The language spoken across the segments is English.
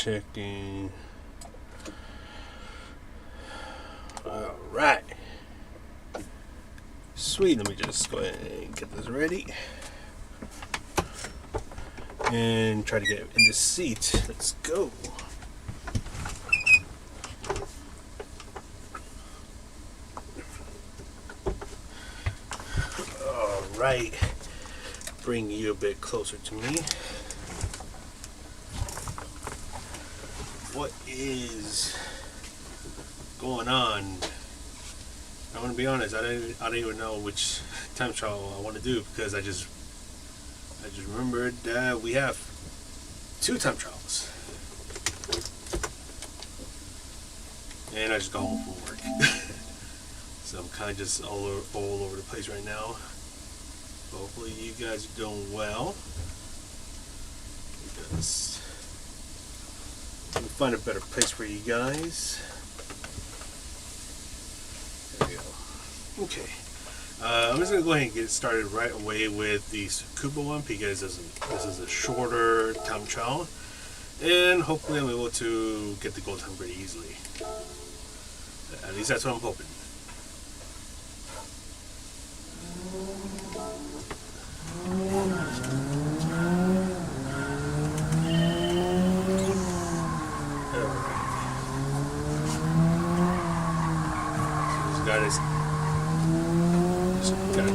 checking. Alright. Sweet, let me just go ahead and get this ready. And try to get it in the seat. Let's go. Alright. Bring you a bit closer to me. What is going on? I want to be honest, I don't even know which time trial I want to do, because I just remembered that we have 2 time trials, and I just got home from work. So I'm kind of just all over the place right now. But hopefully you guys are doing well, because let me find a better place for you guys. There we go. Okay. I'm just going to go ahead and get started right away with the Tsukuba one, because this is a shorter time trial, and hopefully I'm able to get the gold time pretty easily. At least that's what I'm hoping.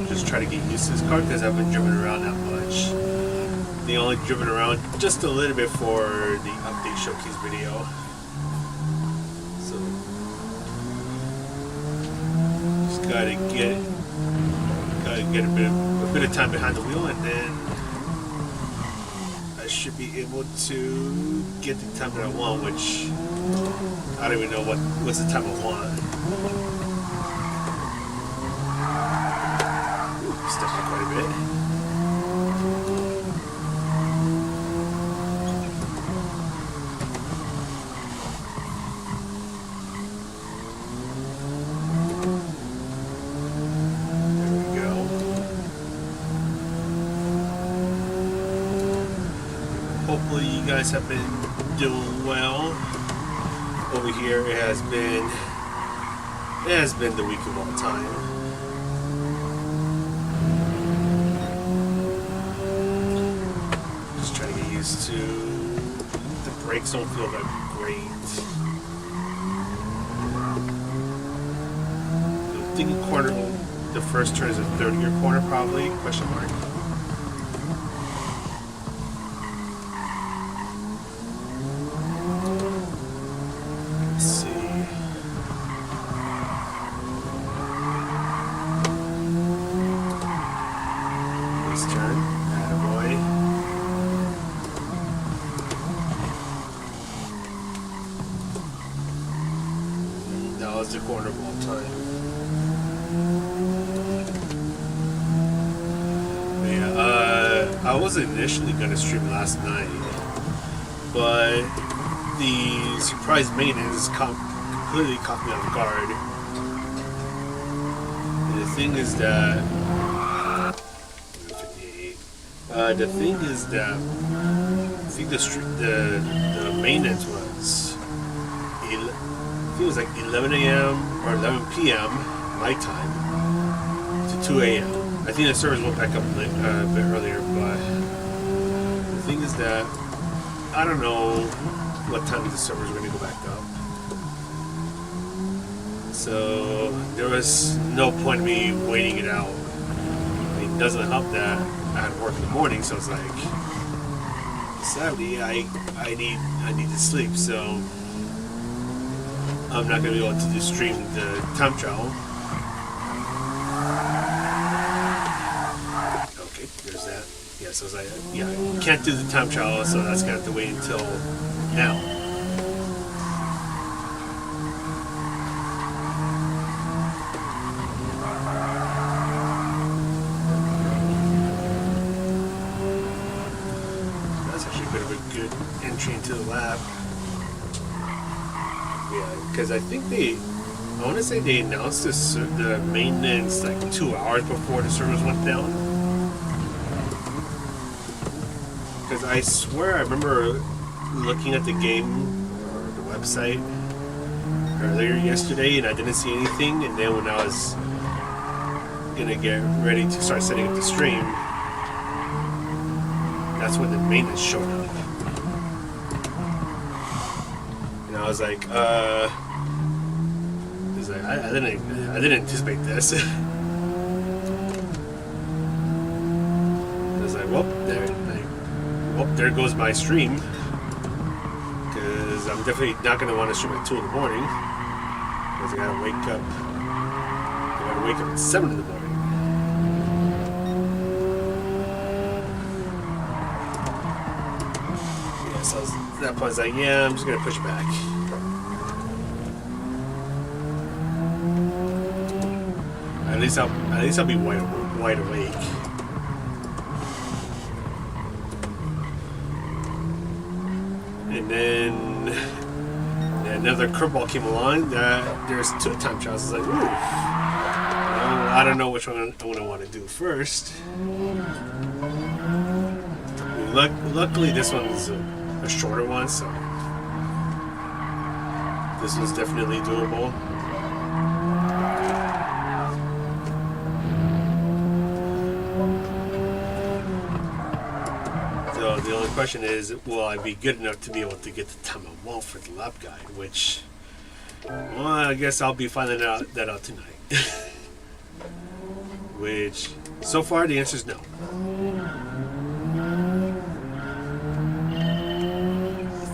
Just try to get used to this car, because I haven't driven around that much. They only driven around just a little bit for the update showcase video. So just gotta get a bit of time behind the wheel, and then I should be able to get the time that I want, which I don't even know what's the time I want. Step up quite a bit. There we go. Hopefully you guys have been doing well. Over here it has been the week of all time. To the brakes don't feel that great. The thinking corner, the first turn is a 30-year corner probably, question mark. Let's see. This turn, attaboy. The corner of all time. Yeah, I was initially going to stream last night, but the surprise maintenance completely caught me off guard. And the thing is that I think the maintenance was it was like 11 a.m. or 11 p.m. my time to 2 a.m. I think the servers went back up a bit earlier, but the thing is that I don't know what time the servers are going to go back up. So there was no point in me waiting it out. I mean, it doesn't help that I had work in the morning, so it's like sadly I need to sleep, so I'm not going to be able to stream the time trial. Okay, there's that. Yeah, so I was like, yeah, I can't do the time trial, so that's going to have to wait until now. That's actually a bit of a good entry into the lab. Yeah, because I think I want to say they announced the maintenance like 2 hours before the servers went down. Because I swear I remember looking at the game or the website earlier yesterday, and I didn't see anything. And then when I was gonna get ready to start setting up the stream, that's when the maintenance showed up, and I was like, I didn't anticipate this. I was like, well, there goes my stream, because I'm definitely not going to want to stream at 2 in the morning, because I gotta wake up at 7 in the morning. Yeah, so at that point I was like, yeah, I'm just gonna push back. At least I'll be wide awake. And then another curveball came along. There's 2 time trials. I was like, ooh, I don't know which one I'm gonna want to do first. Luckily, this one's a shorter one, so this one's definitely doable. So the only question is, will I be good enough to be able to get the time I want for the lap guide? Which, well, I guess I'll be finding that out tonight. Which, so far, the answer is no.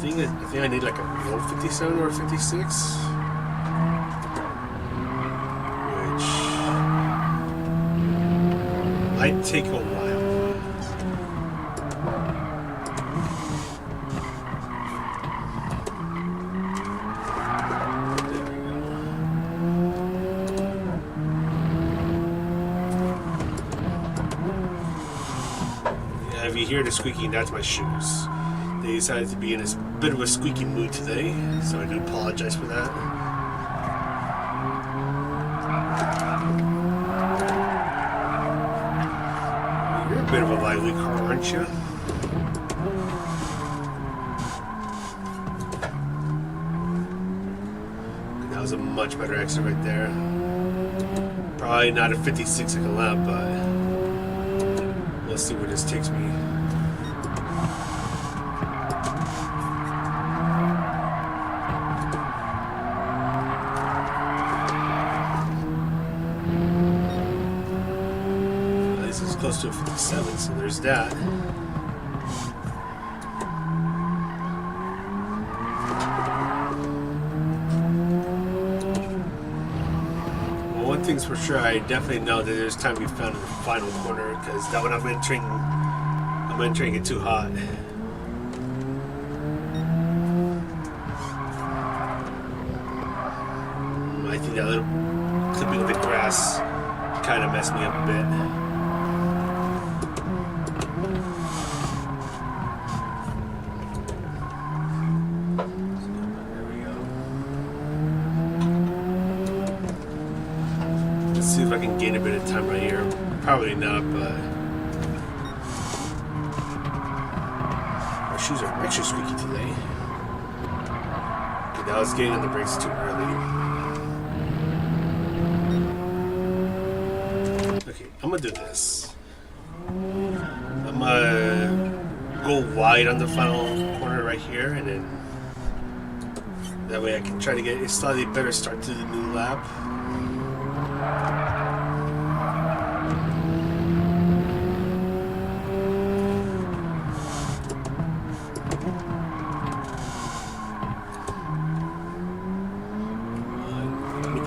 I think I need like a real 57 or a 56, which might take a while. There we go. Yeah, if you hear the squeaking, that's my shoes. They decided to be in a bit of a squeaky mood today, so I do apologize for that. You're a bit of a lively car, aren't you? That was a much better exit right there. Probably not a 56 second lap, but let's see where this takes me. Close to a 57, so there's that. Well, one thing's for sure, I definitely know that there's time to be found in the final corner, because that one I'm entering it too hot. I think that little clipping of the grass kind of messed me up a bit. See if I can gain a bit of time right here. Probably not, but my shoes are extra squeaky today. Okay, now I was getting on the brakes too early. Okay, I'm gonna do this. I'm gonna go wide on the final corner right here, and then that way I can try to get a slightly better start to the new lap.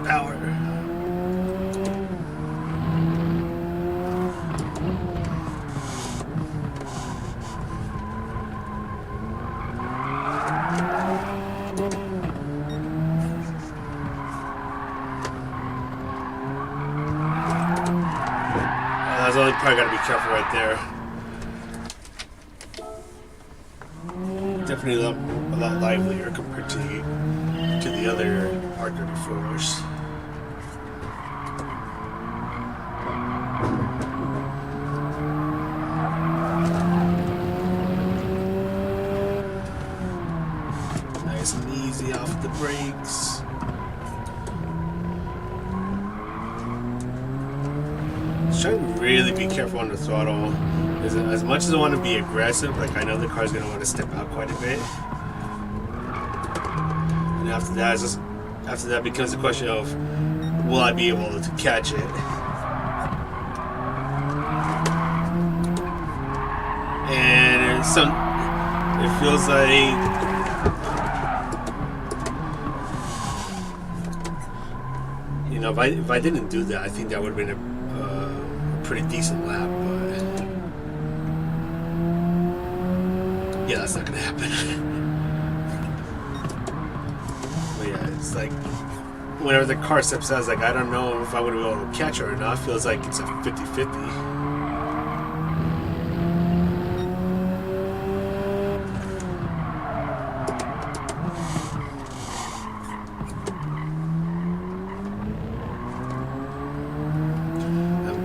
Power. I probably got to be careful right there. Definitely a lot livelier compared to the other R34s. brakes. Just trying to really be careful on the throttle. As much as I want to be aggressive, like I know the car's going to want to step out quite a bit. And after that becomes the question of, will I be able to catch it? And it feels like if I didn't do that, I think that would have been a pretty decent lap, but yeah, that's not gonna happen. But yeah, it's like whenever the car steps out, it's like I don't know if I would be able to catch her or not. It feels like it's a 50-50.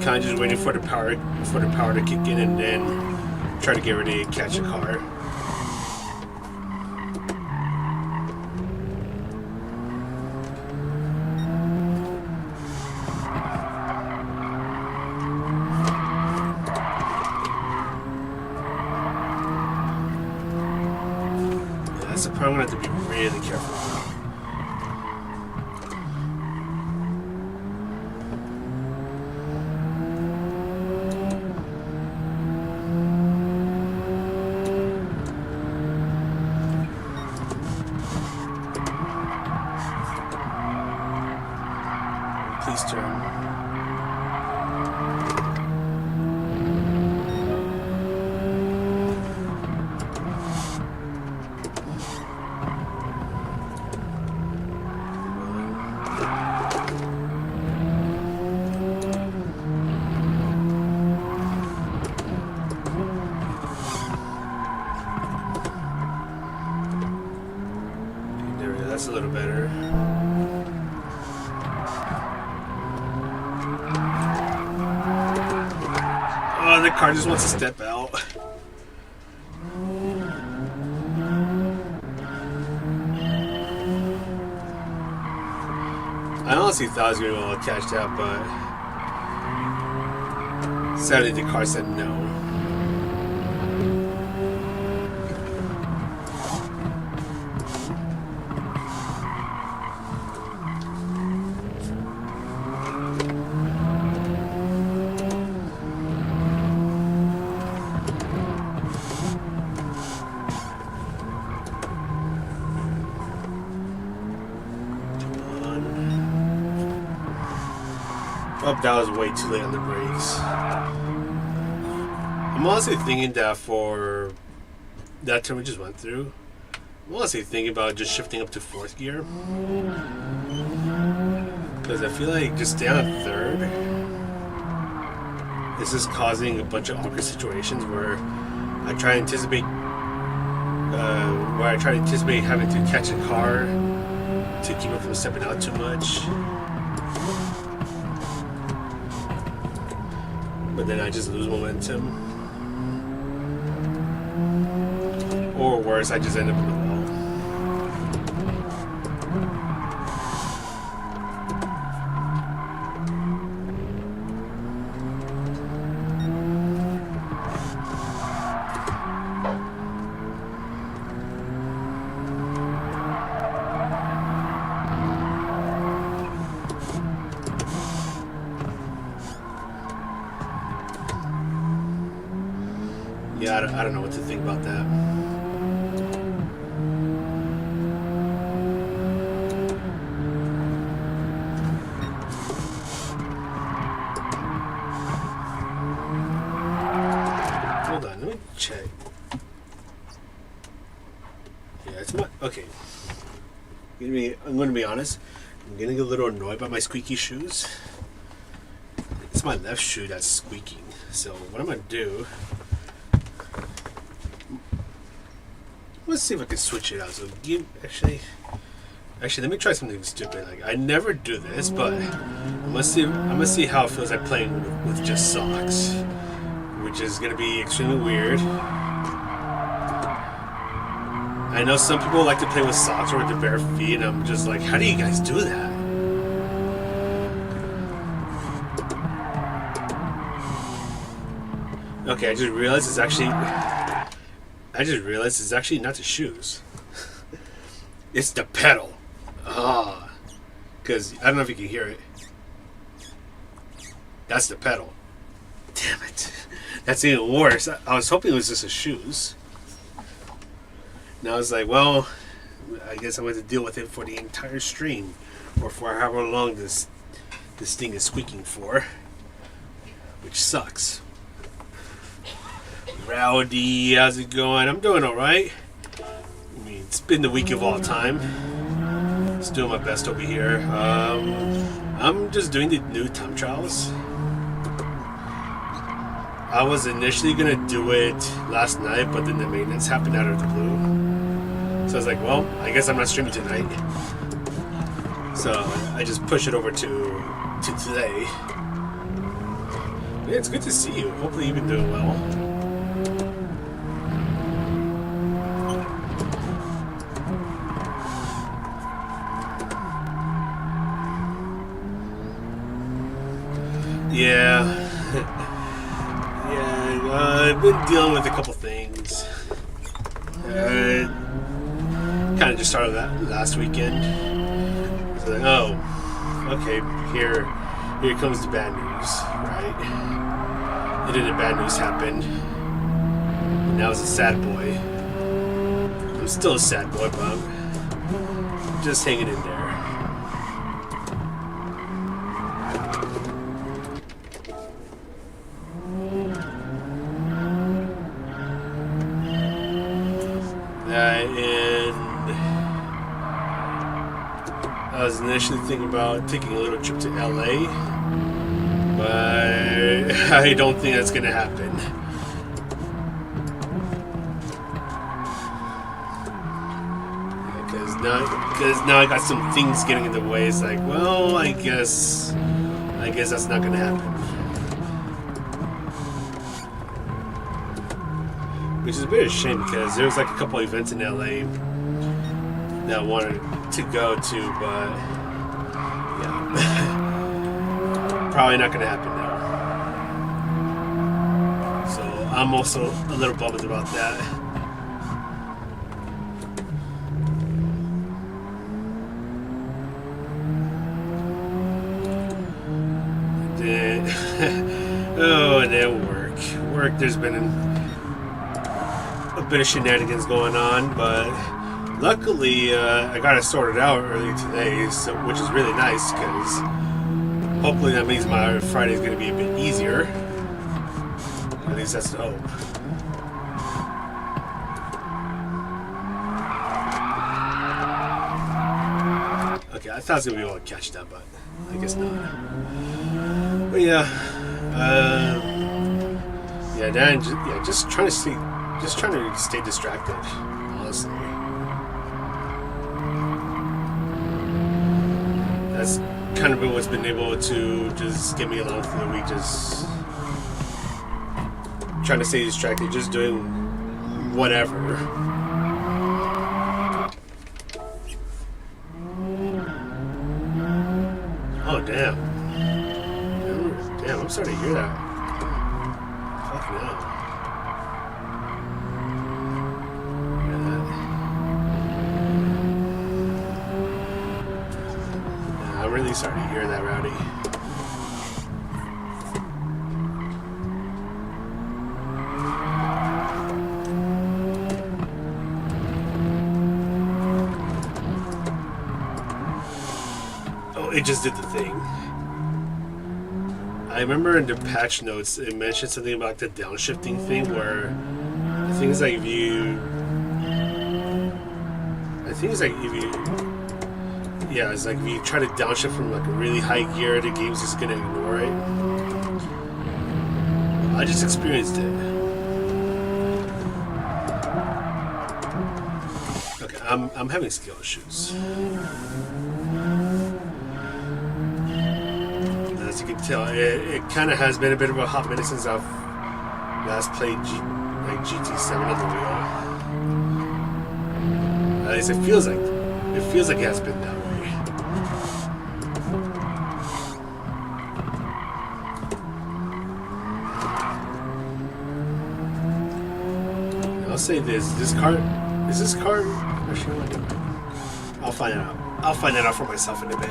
Kind of just waiting for the power to kick in and then try to get ready to catch a car. Yeah, that's the part I'm gonna have to be really careful about. Please turn. There we go, that's a little better. Oh, the car just wants to step out. I honestly thought I was going to be able to catch that, but sadly the car said no. Oh, that was way too late on the brakes. I'm honestly thinking that for that turn we just went through, I'm honestly thinking about just shifting up to 4th gear. Because I feel like just staying on 3rd, this is causing a bunch of awkward situations where I try to anticipate having to catch a car to keep it from stepping out too much. But then I just lose momentum. Or worse, I just end up in the wall. Yeah, I don't know what to think about that. Hold on, let me check. Yeah, it's my... Okay. I'm going to be honest. I'm getting a little annoyed by my squeaky shoes. It's my left shoe that's squeaking. So what I'm going to do... Let's see if I can switch it out. So actually, let me try something stupid. Like I never do this, but I'm gonna see how it feels like playing with just socks, which is gonna be extremely weird. I know some people like to play with socks or with their bare feet, and I'm just like, how do you guys do that? Okay, I just realized it's actually not the shoes. It's the pedal. Because I don't know if you can hear it. That's the pedal. Damn it. That's even worse. I was hoping it was just the shoes. Now I was like, well, I guess I'm going to deal with it for the entire stream, or for however long this thing is squeaking for, which sucks. Rowdy, how's it going? I'm doing all right. I mean, it's been the week of all time. Just doing my best over here. I'm just doing the new time trials. I was initially gonna do it last night, but then the maintenance happened out of the blue. So I was like, well, I guess I'm not streaming tonight. So I just pushed it over to today. Yeah, it's good to see you. Hopefully you've been doing well. Yeah. I've been dealing with a couple things. Kind of just started that last weekend. So like, oh, okay, here comes the bad news, right? And then the bad news happened. And now I was a sad boy. I'm still a sad boy, but I'm just hanging in there. And I was initially thinking about taking a little trip to LA, but I don't think that's going to happen. Because now I got some things getting in the way. It's like, well, I guess that's not going to happen. Which is a bit of a shame, because there was like a couple events in LA that I wanted to go to, but yeah, probably not going to happen now. So I'm also a little bummed about that. Then, and then work. There's been a bit of shenanigans going on, but luckily I got it sorted out early today, which is really nice, because hopefully that means my Friday is going to be a bit easier. At least that's the hope. Okay, I thought I was going to be able to catch that, but I guess not. But yeah, just trying to stay distracted, honestly. That's kind of been what's been able to just get me along through the week, just trying to stay distracted, just doing whatever. Oh, damn. Damn, I'm starting to hear that. Fucking hell. I'm really starting to hear that, Rowdy. Oh, it just did the thing. I remember in the patch notes it mentioned something about the downshifting thing, where the thing is like if you try to downshift from like a really high gear, the game's just gonna ignore it. I just experienced it. Okay, I'm having skill issues. As you can tell, it kind of has been a bit of a hot minute since I've last played GT7 on the wheel. least it feels like it has been that way. I'll say this car, is this car, actually, I'll find it out. I'll find that out for myself in a bit.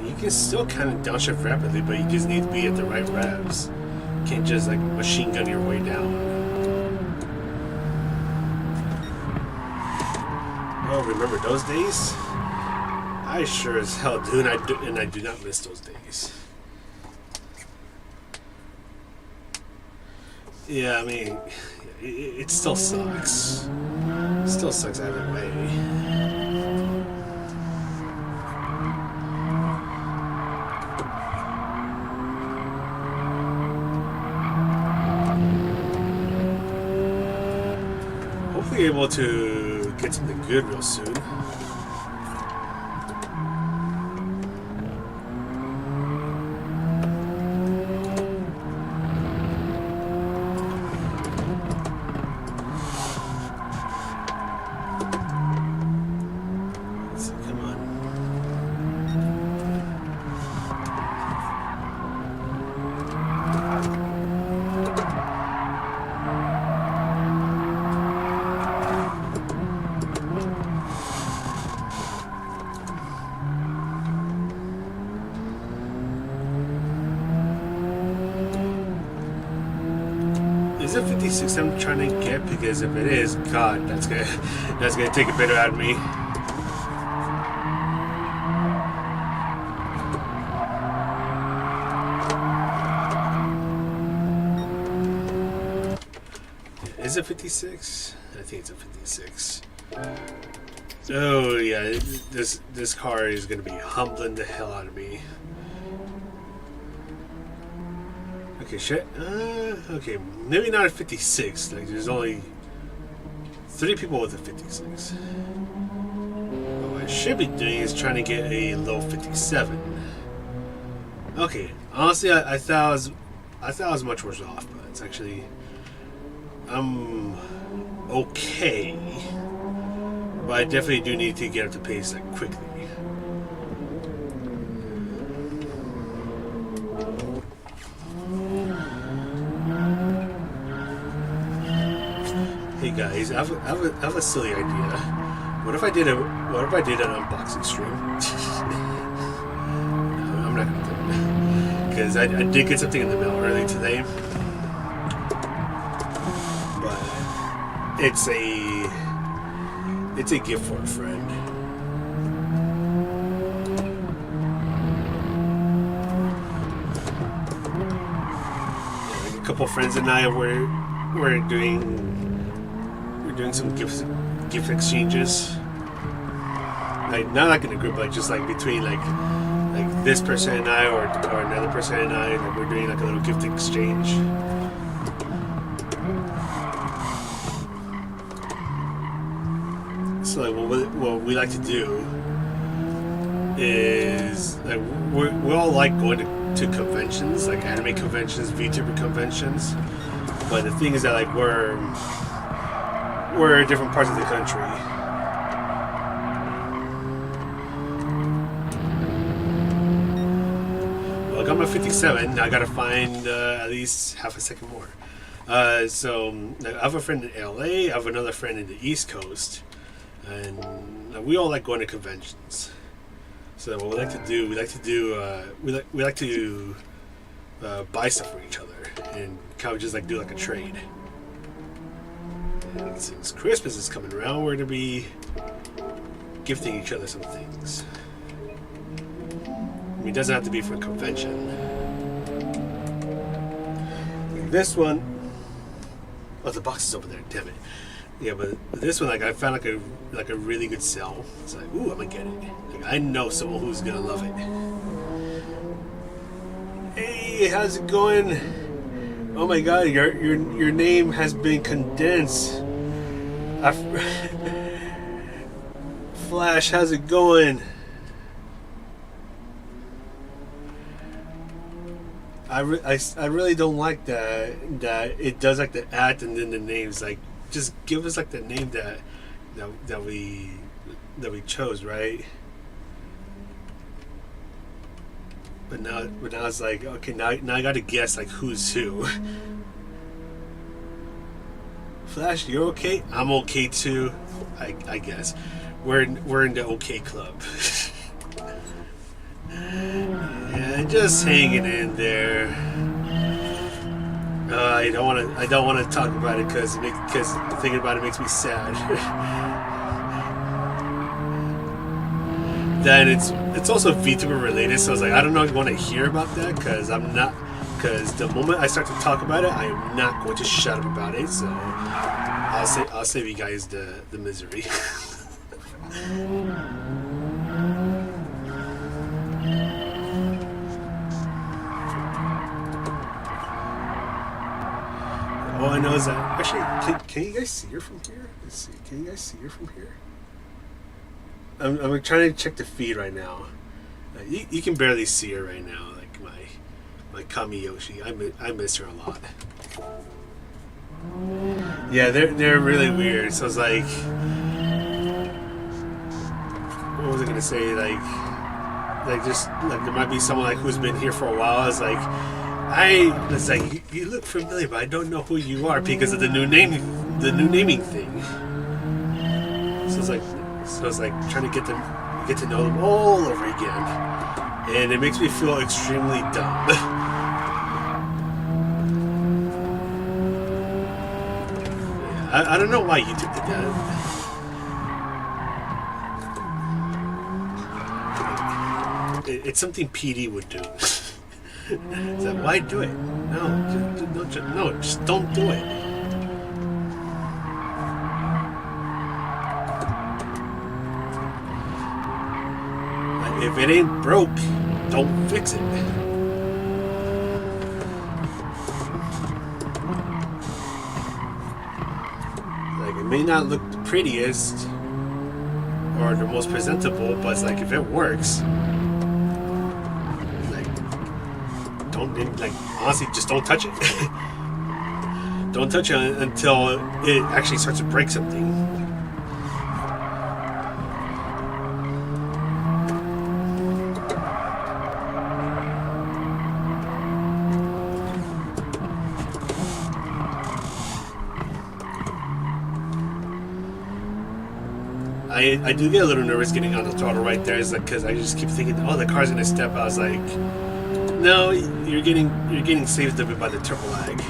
You can still kind of downshift rapidly, but you just need to be at the right revs. You can't just like machine gun your way down. Oh, remember those days? I sure as hell do, and I do not miss those days. Yeah, I mean, it still sucks. It still sucks either way. Hopefully able to get something good real soon. Is it 56 I'm trying to get? Because if it is, God, that's gonna take a bit out of me. Is it 56? I think it's a 56. Oh yeah, this car is gonna be humbling the hell out of me. Okay, shit. Okay, maybe not a 56. Like, there's only 3 people with a 56. What I should be doing is trying to get a low 57. Okay, honestly, I thought I was much worse off, but it's actually okay. But I definitely do need to get up to pace like quickly. Hey guys, I have a silly idea. What if I did an unboxing stream? No, I'm not gonna do it because I did get something in the mail early today, but it's a gift for a friend. Yeah, like a couple friends and I we're doing some gift exchanges, like not like in a group, like just like between like this person and I or another person and I, like we're doing like a little gift exchange. So like what we like to do is like we all like going to conventions, like anime conventions, VTuber conventions, but the thing is that like we're in different parts of the country. Well, I got my 57. Now I gotta find at least half a second more. So I have a friend in LA. I have another friend in the East Coast, and we all like going to conventions. So what we like to buy stuff for each other and kind of just like do like a trade. And since Christmas is coming around, we're gonna be gifting each other some things. I mean, it doesn't have to be for a convention. Like this one, oh, the box is over there. Damn it. Yeah, but this one, like I found like a really good sell. It's like, ooh, I'm gonna get it. Like I know someone who's gonna love it. Hey, how's it going? Oh my God, your name has been condensed. Flash, how's it going? I really don't like that it does like the at and then the names. Like, just give us like the name that we chose, right? But now it's like, okay, now I gotta guess like who's who. Flash, you're okay? I'm okay too. I guess we're in the okay club. Yeah, just hanging in there. I don't want to talk about it because thinking about it makes me sad. Then it's also VTuber related, so I was like, I don't know if you want to hear about that because the moment I start to talk about it, I am not going to shut up about it. So I'll save you guys the misery. All I know is that actually, can you guys see her from here? Let's see. Can you guys see her from here? I'm trying to check the feed right now. You can barely see her right now, like my Kami Yoshi. I miss her a lot. Yeah, they're really weird. So it's like, what was I gonna say? Like just like there might be someone like who's been here for a while. It's like you look familiar, but I don't know who you are because of the new naming thing. So it's like trying to get to know them all over again, and it makes me feel extremely dumb. I don't know why YouTube did that. It's something PD would do. It's like, why do it? No, just don't do it. If it ain't broke, don't fix it. Like, it may not look the prettiest or the most presentable, but it's like if it works, honestly, just don't touch it. Don't touch it until it actually starts to break something. I do get a little nervous getting on the throttle right there, is like, because I just keep thinking, oh, the car's gonna step. I was like, no, you're getting saved a bit by the turbo lag.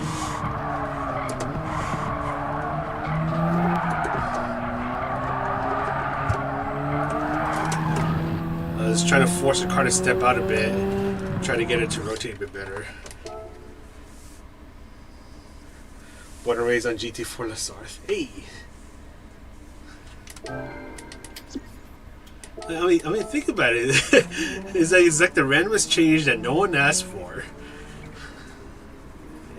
I was trying to force the car to step out a bit, try to get it to rotate a bit better. Born and raised on GT4 Lasarth. Hey. I mean, think about it. It's like the randomest change that no one asked for.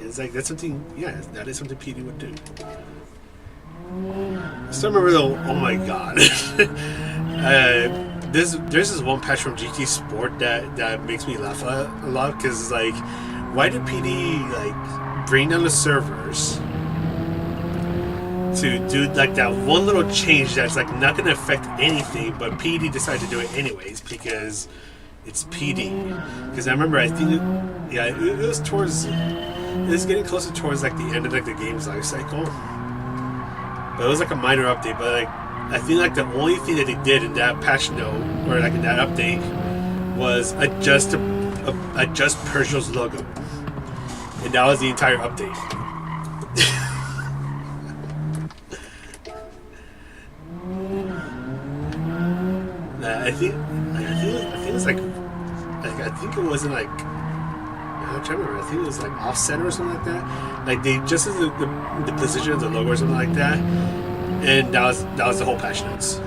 It's like that's something. Yeah, that is something PD would do. I still remember though. Oh my God. There's this one patch from GT Sport that makes me laugh a lot because it's like, why did PD like bring down the servers to do like that one little change that's like not going to affect anything, but PD decided to do it anyways because it's PD. Because I remember, I think it was getting closer towards like the end of like the game's life cycle. But it was like a minor update. But like I think like the only thing that they did in that patch note or like in that update was adjust Peugeot's logo, and that was the entire update. I think it was like I think it wasn't like, I'm trying to remember. I think it was like off center or something like that. Like they just the position of the logo or something like that, and that was the whole patch notes.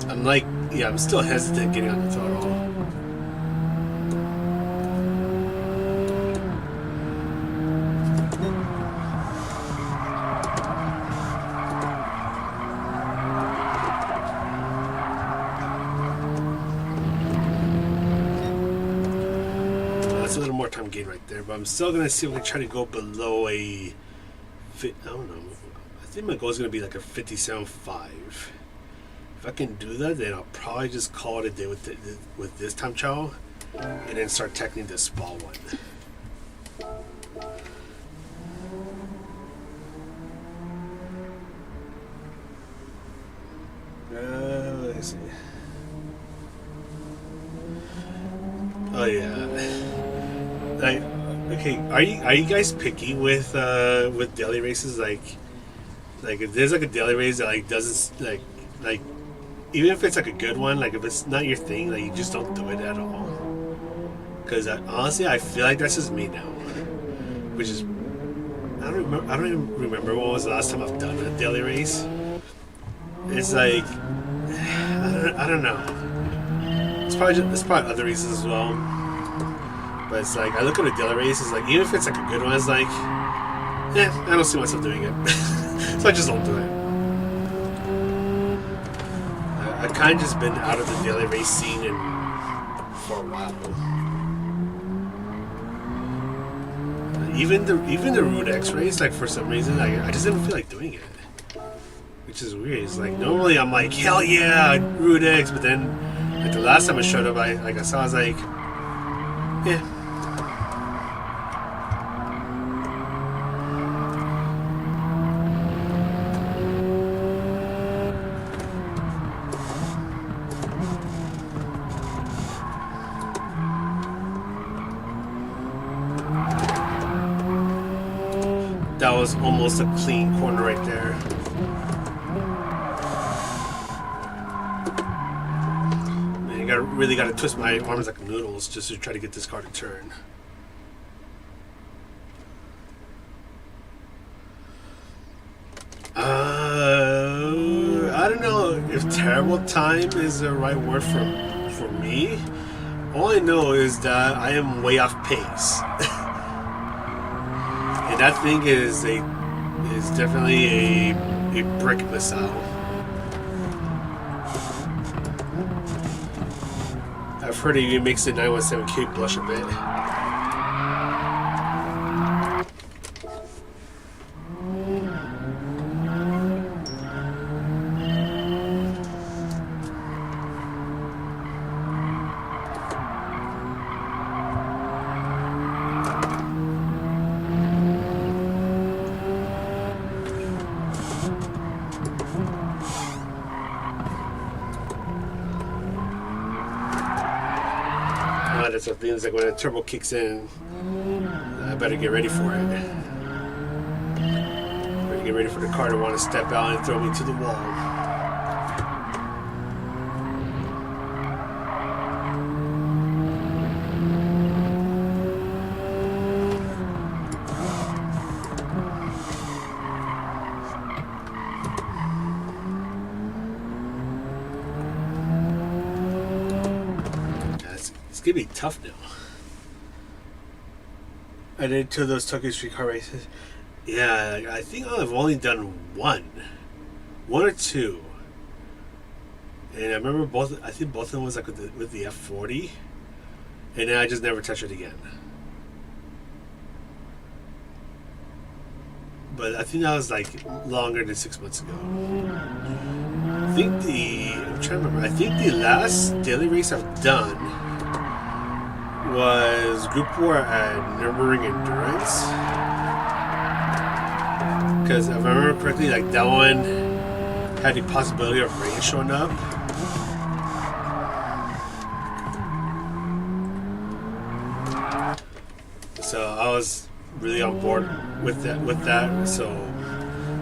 I'm like, yeah, I'm still hesitant getting on the throttle. That's a little more time gain right there, but I'm still gonna see if I can try to go below a. I don't know. I think my goal is gonna be like a 57.5. If I can do that, then I'll probably just call it a day with this time trial, and then start tackling the small one. Let's see. Oh yeah. Like, okay, are you guys picky with daily races? Like if there's like a daily race that like doesn't like even if it's like a good one, like if it's not your thing, like you just don't do it at all. Because honestly, I feel like that's just me now. Which is, I don't even remember what was the last time I've done a daily race. It's like, I don't know. It's probably other reasons as well. But it's like I look at a daily race. It's like even if it's like a good one, it's like, I don't see myself doing it. So I just don't do it. I've kind of just been out of the daily race scene for a while. Even the Root X race, like for some reason, I just didn't feel like doing it, which is weird. It's like normally I'm like hell yeah, Root X, but then like the last time I showed up, I was like, yeah. That was almost a clean corner right there. Man, you really got to twist my arms like noodles just to try to get this car to turn. I don't know if terrible time is the right word for me. All I know is that I am way off pace. That thing is definitely a brick missile. I've heard it even makes the 917K blush a bit. That's the thing, is like when a turbo kicks in, I better get ready for it. Better get ready for the car to want to step out and throw me to the wall. It's gonna be tough now. I did 2 of those Tokyo Street Car races. Yeah, I think I've only done one or two. And I remember both. I think both of them was like with the F40, and then I just never touched it again. But I think that was like longer than 6 months ago. I'm trying to remember. I think the last daily race I've done was Group 4 at Nürburgring Endurance. Because if I remember correctly, like that one had the possibility of rain showing up. So I was really on board with that. So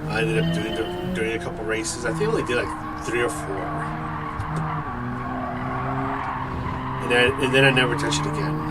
I ended up doing a couple races. I think I only did like 3 or 4. And then I never touched it again.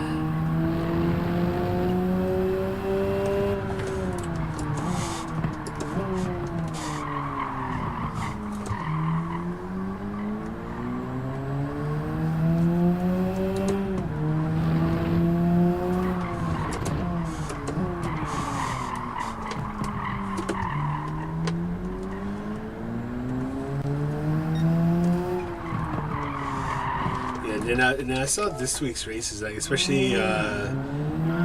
And I saw this week's races, like especially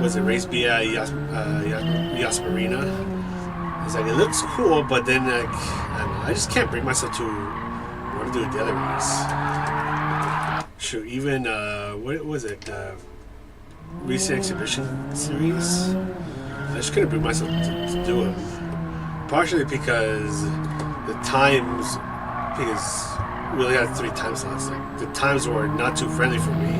was it race B at Yas Marina? It's like it looks cool, but then like I don't know, I just can't bring myself to want to do the other race. Shoot, even what was it? Recent exhibition series. I just couldn't bring myself to do it. Partially because the times, because we only had 3 time slots. Like the times were not too friendly for me,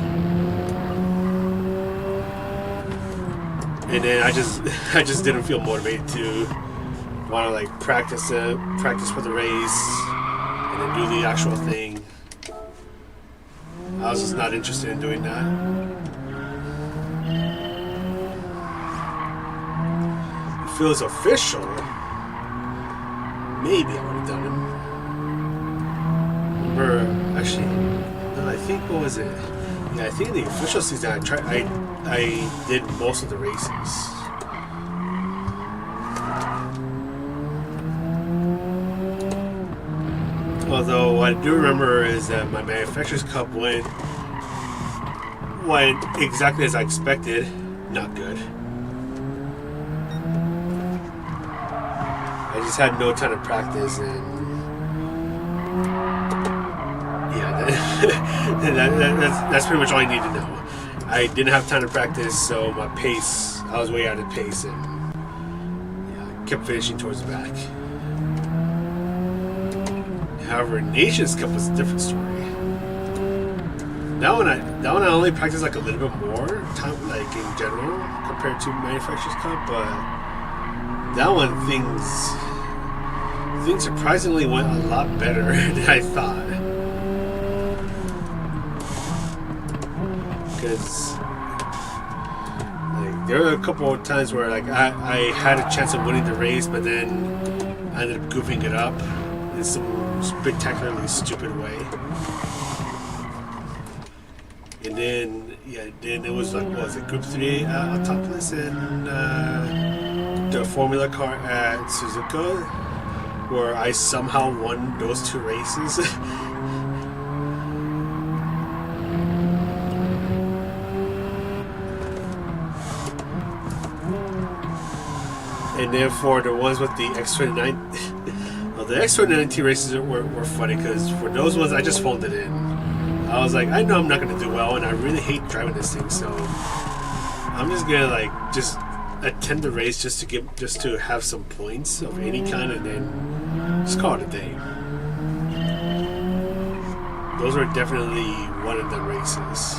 and then I just didn't feel motivated to want to like practice for the race, and then do the actual thing. I was just not interested in doing that. If it was official, maybe I would have done it. Or actually, no, I think what was it? Yeah, I think in the official season I did most of the races. Although what I do remember is that my Manufacturers Cup went exactly as I expected. Not good. I just had no time to practice, and yeah, that's pretty much all I need to know. I didn't have time to practice, so my pace, I was way out of pace, and yeah, I kept finishing towards the back. However, Nations Cup was a different story. That one I only practiced like a little bit more time, like in general, compared to Manufacturers Cup, but that one things surprisingly went a lot better than I thought. Because like there were a couple of times where like I had a chance of winning the race, but then I ended up goofing it up in some spectacularly stupid way. And then then it was like, what was it, Group 3 on top of this, and the Formula car at Suzuka, where I somehow won those 2 races. And then for the ones with the X29, well, the X29T races were funny, because for those ones I just phoned it in. I was like, I know I'm not going to do well, and I really hate driving this thing, so I'm just going to like just attend the race just to have some points of any kind, and then just call it a day. Those were definitely one of the races,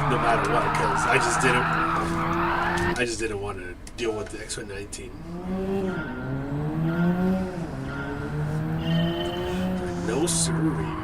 no matter what, because I just didn't want to deal with the X119. No siree.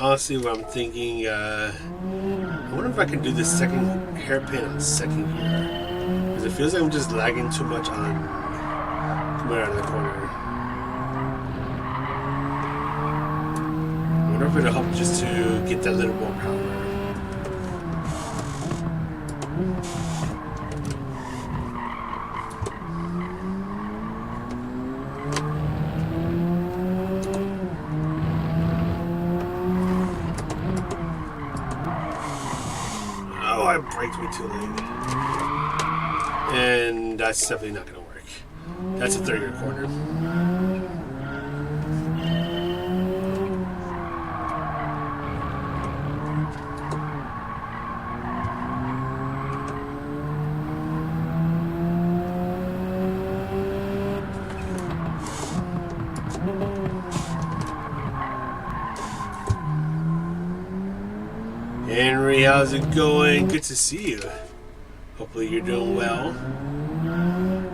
Honestly, what I'm thinking, I wonder if I can do the second hairpin on second gear, because it feels like I'm just lagging too much on coming out of the corner. I wonder if it'll help just to get that little more power. I braked me too late, and that's definitely not going to work. That's a 3rd gear corner. Henry, how's it going? Good to see you. Hopefully you're doing well.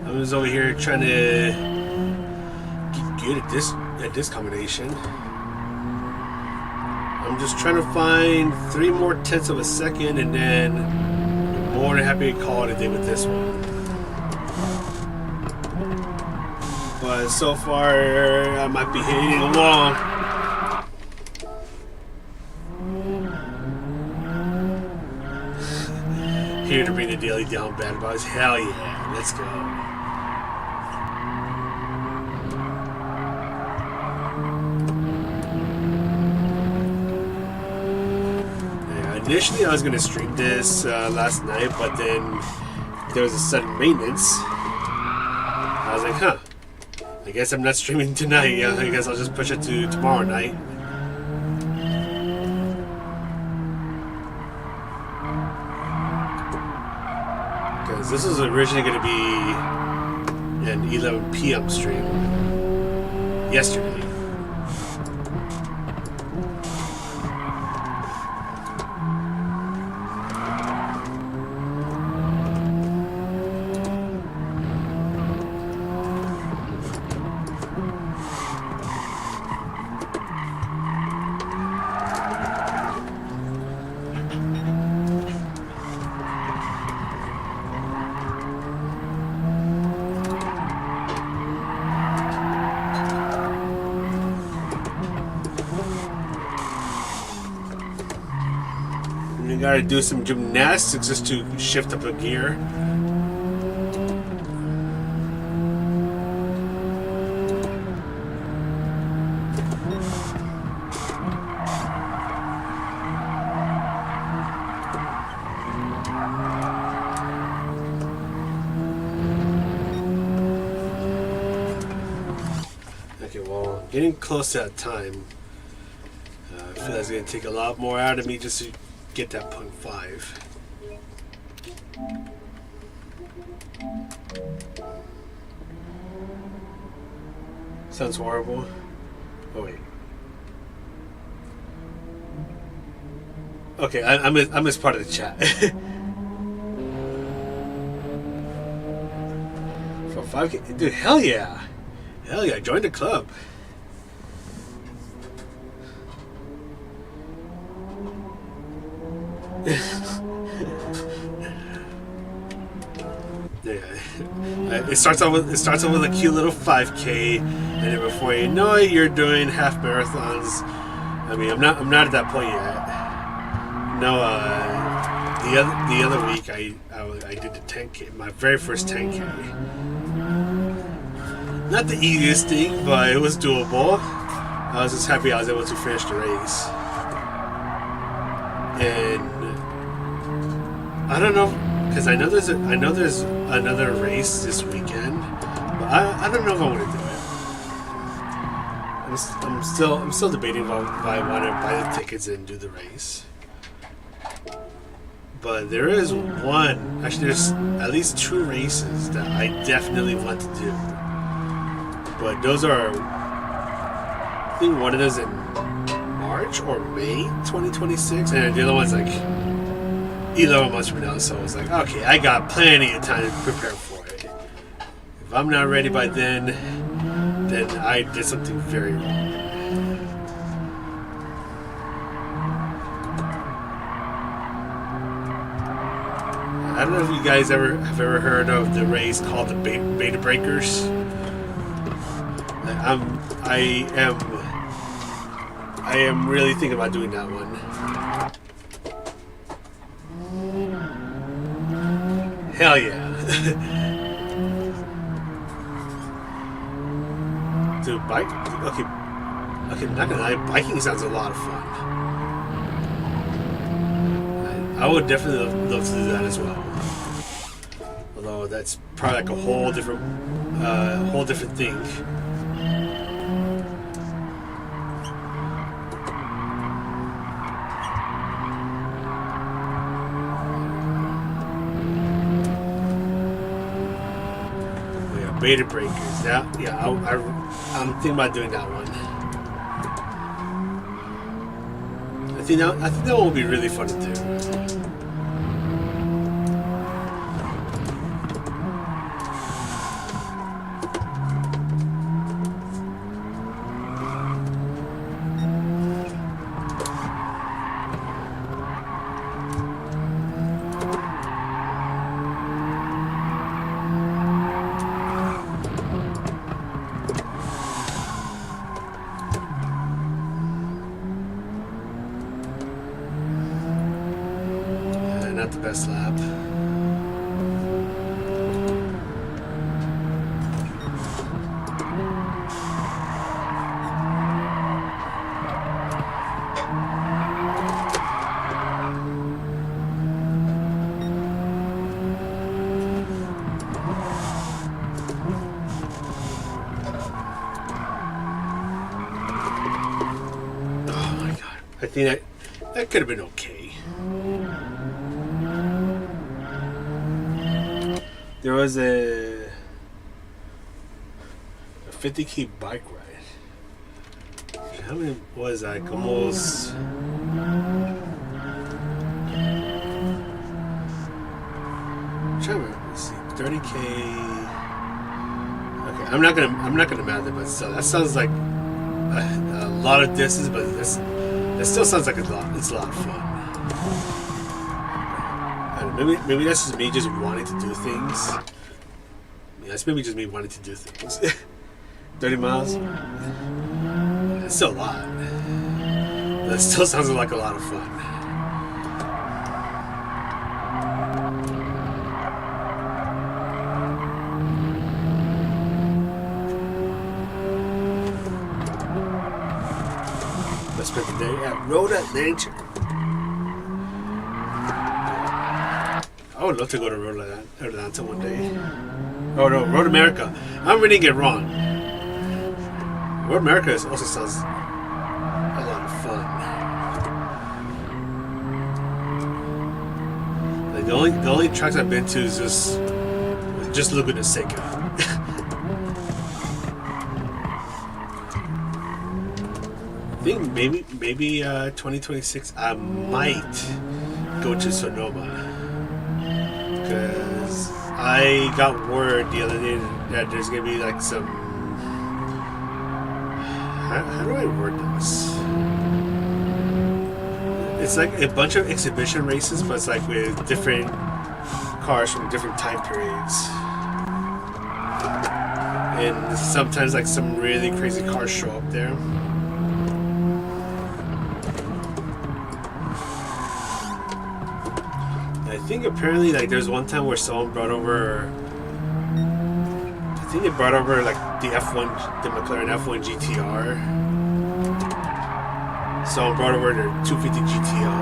I was over here trying to good at this combination. I'm just trying to find 3 more tenths of a second, and then I'm more than happy to call it a day with this one. But so far, I might be hitting along. Here to bring the daily down bad boys. Hell yeah, let's go. Initially, I was going to stream this last night, but then there was a sudden maintenance. I was like, huh, I guess I'm not streaming tonight. I guess I'll just push it to tomorrow night. Because this was originally going to be an 11 p.m. stream yesterday. You gotta do some gymnastics just to shift up a gear. Okay, well, getting close to that time. I feel like it's gonna take a lot more out of me just to get that 0.5. Sounds horrible. Oh wait. Okay, I missed part of the chat. For 5K, dude, hell yeah, join the club. Yeah, it starts off with a cute little 5K, and then before you know it, you're doing half marathons. I mean, I'm not at that point yet. No, the other week I did the 10K, my very first 10K. Not the easiest thing, but it was doable. I was just happy I was able to finish the race. And I don't know, because I know there's another race this weekend, but I don't know if I want to do it. I'm still debating if I want to buy the tickets and do the race. But there is one, actually there's at least 2 races that I definitely want to do. But those are, I think one of those in March or May 2026, and the other one's like 11 months from now. So I was like, okay, I got plenty of time to prepare for it. If I'm not ready by then I did something very wrong. I don't know if you guys have ever heard of the race called the Beta Breakers. I am really thinking about doing that one. Hell yeah. Dude, okay, not gonna lie, biking sounds a lot of fun. I would definitely love to do that as well. Although that's probably like a whole different thing. Beta Breakers. Yeah, I'm thinking about doing that one. I think that one will be really fun to do. not the best lap. I think that could have been okay. There was a 50K bike ride. How many was that? Like almost. I'm trying to remember. Let's see, 30K. Okay, I'm not gonna math it, but still, that sounds like a lot of distance, but it still sounds like it's a lot of fun. I don't know, maybe that's just me just wanting to do things. Yeah, that's maybe just me wanting to do things. 30 miles? It's still a lot. That still sounds like a lot of fun. Spent the day at Road Atlanta. I would love to go to Road Atlanta one day. Oh no, Road America. I'm reading it wrong. Road America also sounds a lot of fun. Like the only tracks I've been to is just Laguna Seca. I think maybe 2026 I might go to Sonoma, because I got word the other day that there's gonna be like some, how do I word this? It's like a bunch of exhibition races, but it's like with different cars from different time periods, and sometimes like some really crazy cars show up there. I think apparently like there's one time where someone brought over, I think they brought over like the McLaren F1 GTR. Someone brought over their 250 GTO.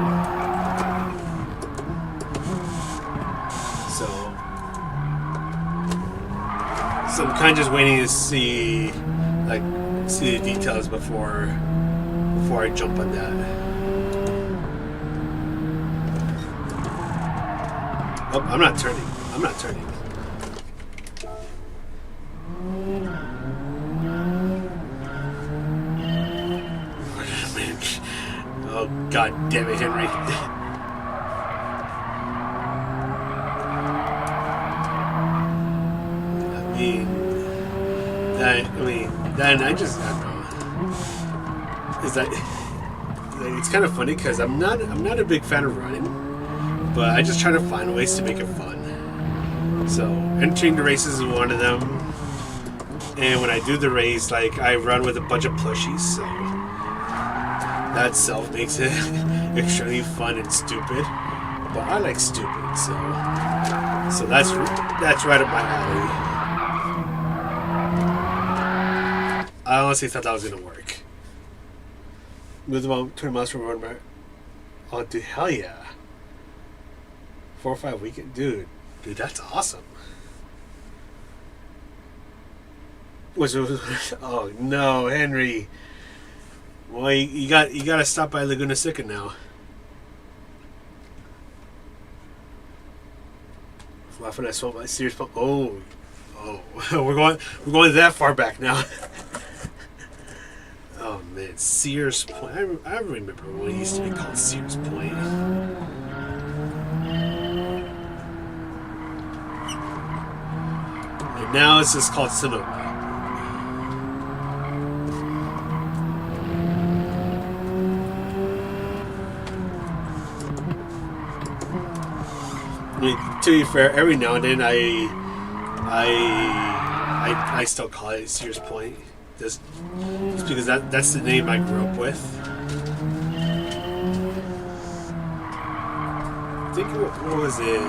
So I'm kind of just waiting to see the details before I jump on that. Oh, I'm not turning. Oh, God damn it, Henry. I don't know. Is that, it's kind of funny because I'm not a big fan of running, but I just try to find ways to make it fun. So entering the races is one of them, and when I do the race, like I run with a bunch of plushies, so that itself makes it extremely fun and stupid. But I like stupid, so that's right up my alley. I honestly thought that was gonna work. Move about 20 miles from road mark. Oh, dude, hell yeah! 4 or 5 weekend, dude, that's awesome. Oh no, Henry. Well, you got to stop by Laguna Seca now. Laughing at my serious. Oh, we're going that far back now. Oh man, Sears Point. I remember when it used to be called Sears Point. And now it's just called Sonoma. I mean, to be fair, every now and then I still call it Sears Point, just because that's the name I grew up with. think what was it?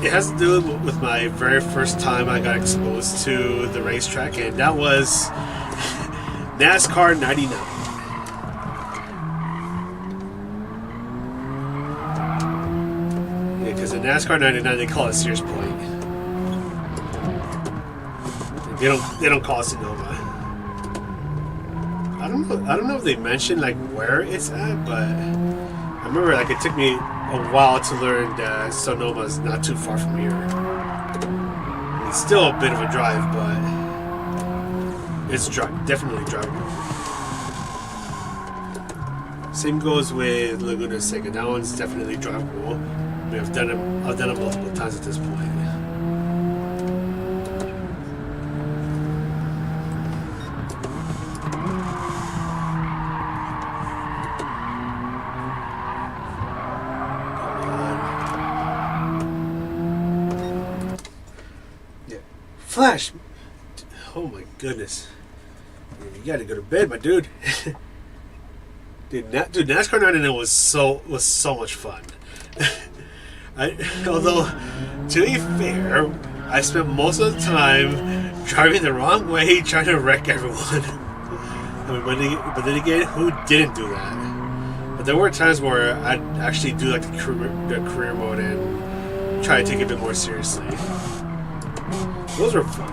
It has to do with my very first time I got exposed to the racetrack, and that was NASCAR '99. Yeah, because in NASCAR '99 they call it Sears Point. They don't call it Sonoma. I don't know if they mentioned like where it's at, but I remember like it took me a while to learn that Sonoma is not too far from here. It's still a bit of a drive, but it's definitely drivable. Same goes with Laguna Seca. That one's definitely drivable. I mean, I've done it multiple times at this point. Flash! Oh my goodness. You gotta go to bed, my dude. Dude, NASCAR 99 was so much fun. Although, to be fair, I spent most of the time driving the wrong way, trying to wreck everyone. I mean, but then again, who didn't do that? But there were times where I'd actually do like the career mode and try to take it a bit more seriously. Those were fun.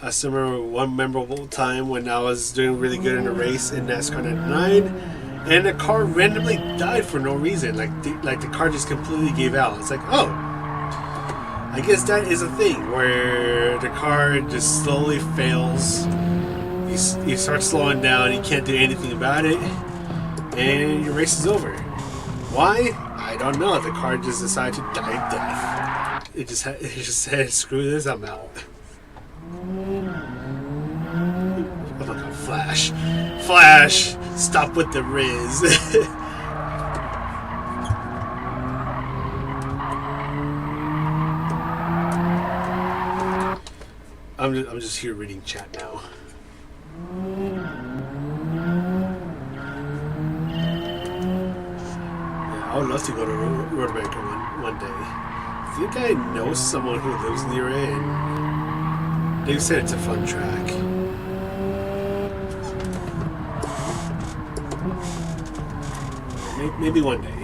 I still remember one memorable time when I was doing really good in a race in NASCAR '99, and the car randomly died for no reason. Like the car just completely gave out. It's like, oh, I guess that is a thing where the car just slowly fails. You start slowing down, you can't do anything about it, and your race is over. Why? I don't know. The car just decided to die a death. It just said, screw this, I'm out. I'm like, oh, Flash, stop with the Riz. I'm just here reading chat now. Yeah, I would love to go to Rodebanker one day. I think I know someone who lives near it, and they said it's a fun track. Maybe one day.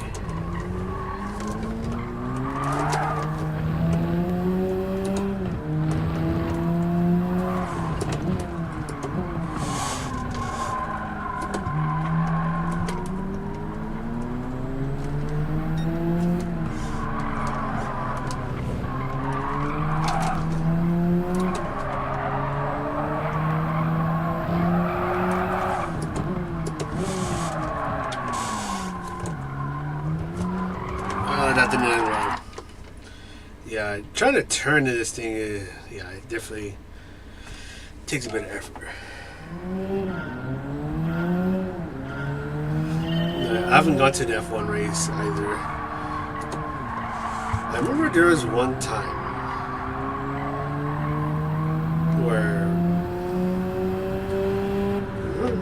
Yeah, trying to turn to this thing, yeah, it definitely takes a bit of effort. I haven't gone to an F1 race either. I remember there was one time where,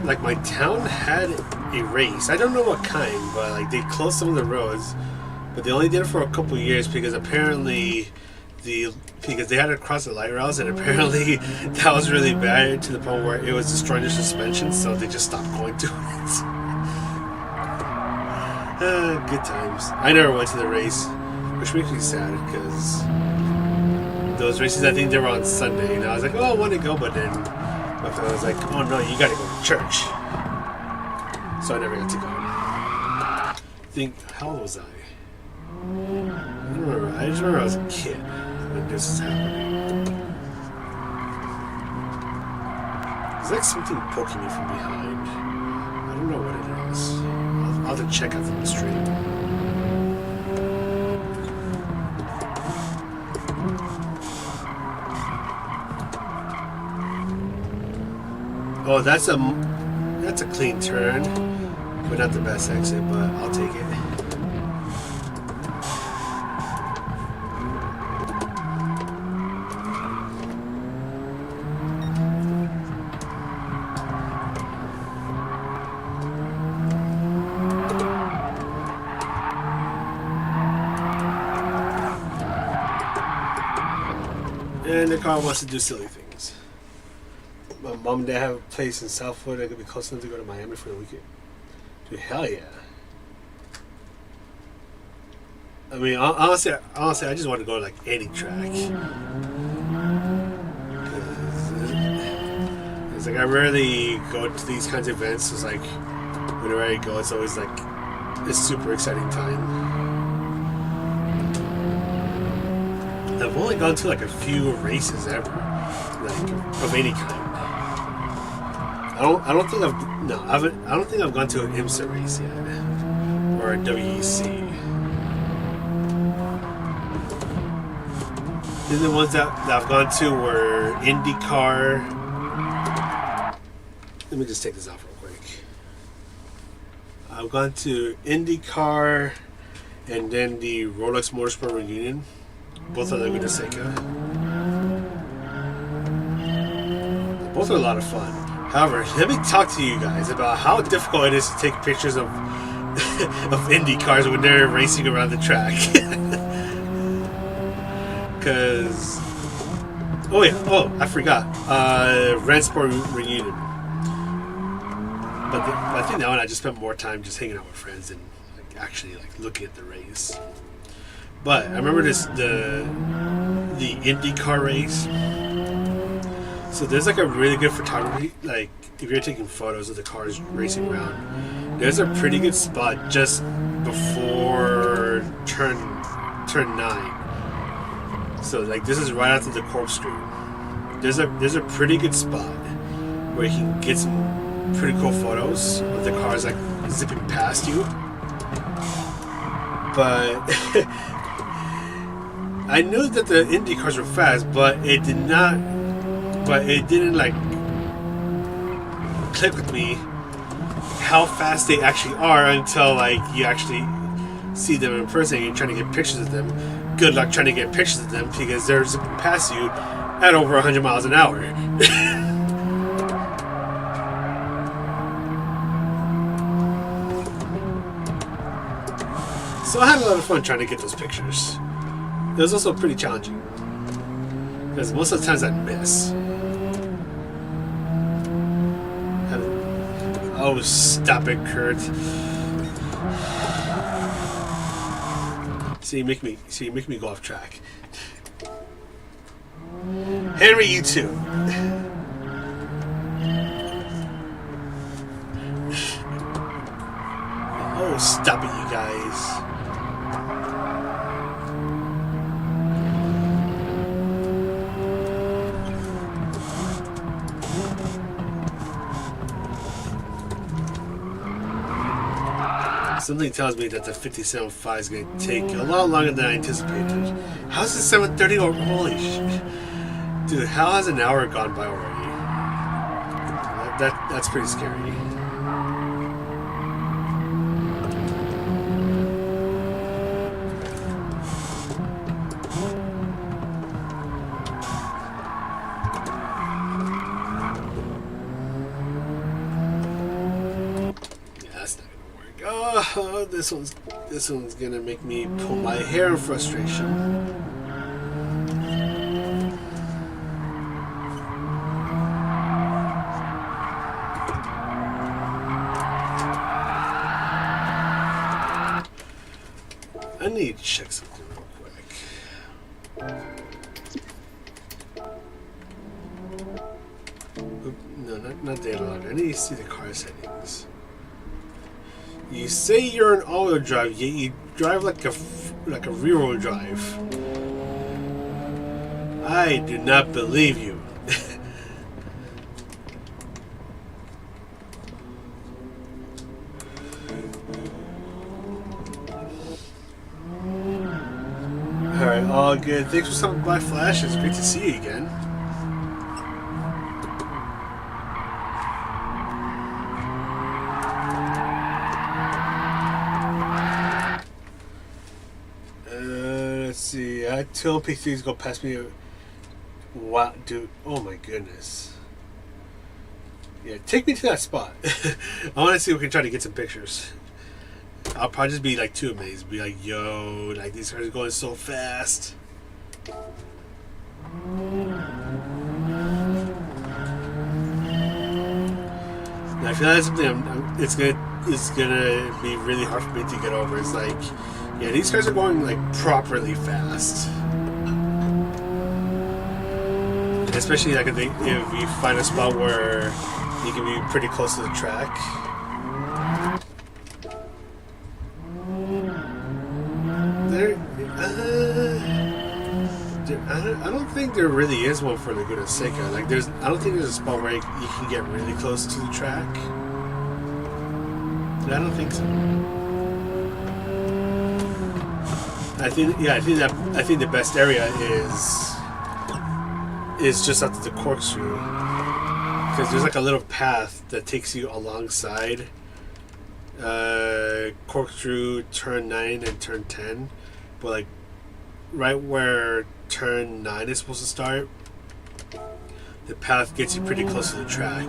like, my town had a race. I don't know what kind, but like they closed some of the roads. But they only did it for a couple of years because apparently because they had to cross the light rails, and apparently that was really bad to the point where it was destroying their suspension, so they just stopped going to it. Good times. I never went to the race, which makes me sad because those races, I think they were on Sunday, and I was like, oh, I want to go, but then my family was like, oh no, you gotta go to church. So I never got to go. How old was I? I just remember I was a kid when this was happening. It's like something poking me from behind. I don't know what it is. I'll have to check out from the stream. Oh, that's a clean turn. but not the best exit, but I'll take it. And the car wants to do silly things. My mom and dad have a place in South Florida. I could be close enough to go to Miami for the weekend. Dude, hell yeah. I mean, honestly, I just want to go to like any track. It's like I rarely go to these kinds of events. It's like whenever I go, it's always like a super exciting time. I've only gone to like a few races ever, like of any kind. I don't think I've gone to an IMSA race yet, or a WEC. Then the ones that I've gone to were IndyCar. Let me just take this off real quick. I've gone to IndyCar, and then the Rolex Motorsport Reunion. Both are Laguna Seca. Both are a lot of fun. However, let me talk to you guys about how difficult it is to take pictures of of Indy cars when they're racing around the track. Because, I forgot. Rensport Reunion. But I think that one I just spent more time just hanging out with friends and like actually like looking at the race. But I remember the IndyCar race. So there's like a really good photography, like if you're taking photos of the cars racing around, there's a pretty good spot just before turn 9. So like this is right after the corkscrew. There's a pretty good spot where you can get some pretty cool photos of the cars like zipping past you. But I knew that the Indy cars were fast, but it didn't like click with me how fast they actually are until like you actually see them in person and you're trying to get pictures of them. Good luck trying to get pictures of them because they're zipping past you at over 100 miles an hour. So I had a lot of fun trying to get those pictures. It was also pretty challenging because most of the times I'd miss. Oh, stop it, Kurt! So you make me go off track. Henry, you too. Oh, stop it, you guys. Something tells me that the 57.5 is going to take a lot longer than I anticipated. How's the 7:30 or holy shit? Dude, how has an hour gone by already? That's pretty scary. Oh, this one's gonna make me pull my hair in frustration. I need to check something real quick. No, not data log. I need to see the car settings. You say you're an all-wheel drive, yet you drive like a rear-wheel drive. I do not believe you. Alright, all good. Thanks for stopping by, Flash. It's great to see you again. That two LP3s go past me. Wow, dude! Oh my goodness! Yeah, take me to that spot. I want to see if we can try to get some pictures. I'll probably just be like too amazed. Be like, yo, like these cars are going so fast. And I feel like that's something it's gonna be really hard for me to get over. It's like, yeah, these cars are going like properly fast. And especially like if you find a spot where you can be pretty close to the track. I don't think there really is one for Laguna Seca. Like, I don't think there's a spot where you can get really close to the track. I don't think so. I think the best area is just after the corkscrew, because there's like a little path that takes you alongside corkscrew, turn 9 and turn 10, but like right where turn 9 is supposed to start, the path gets you pretty close to the track.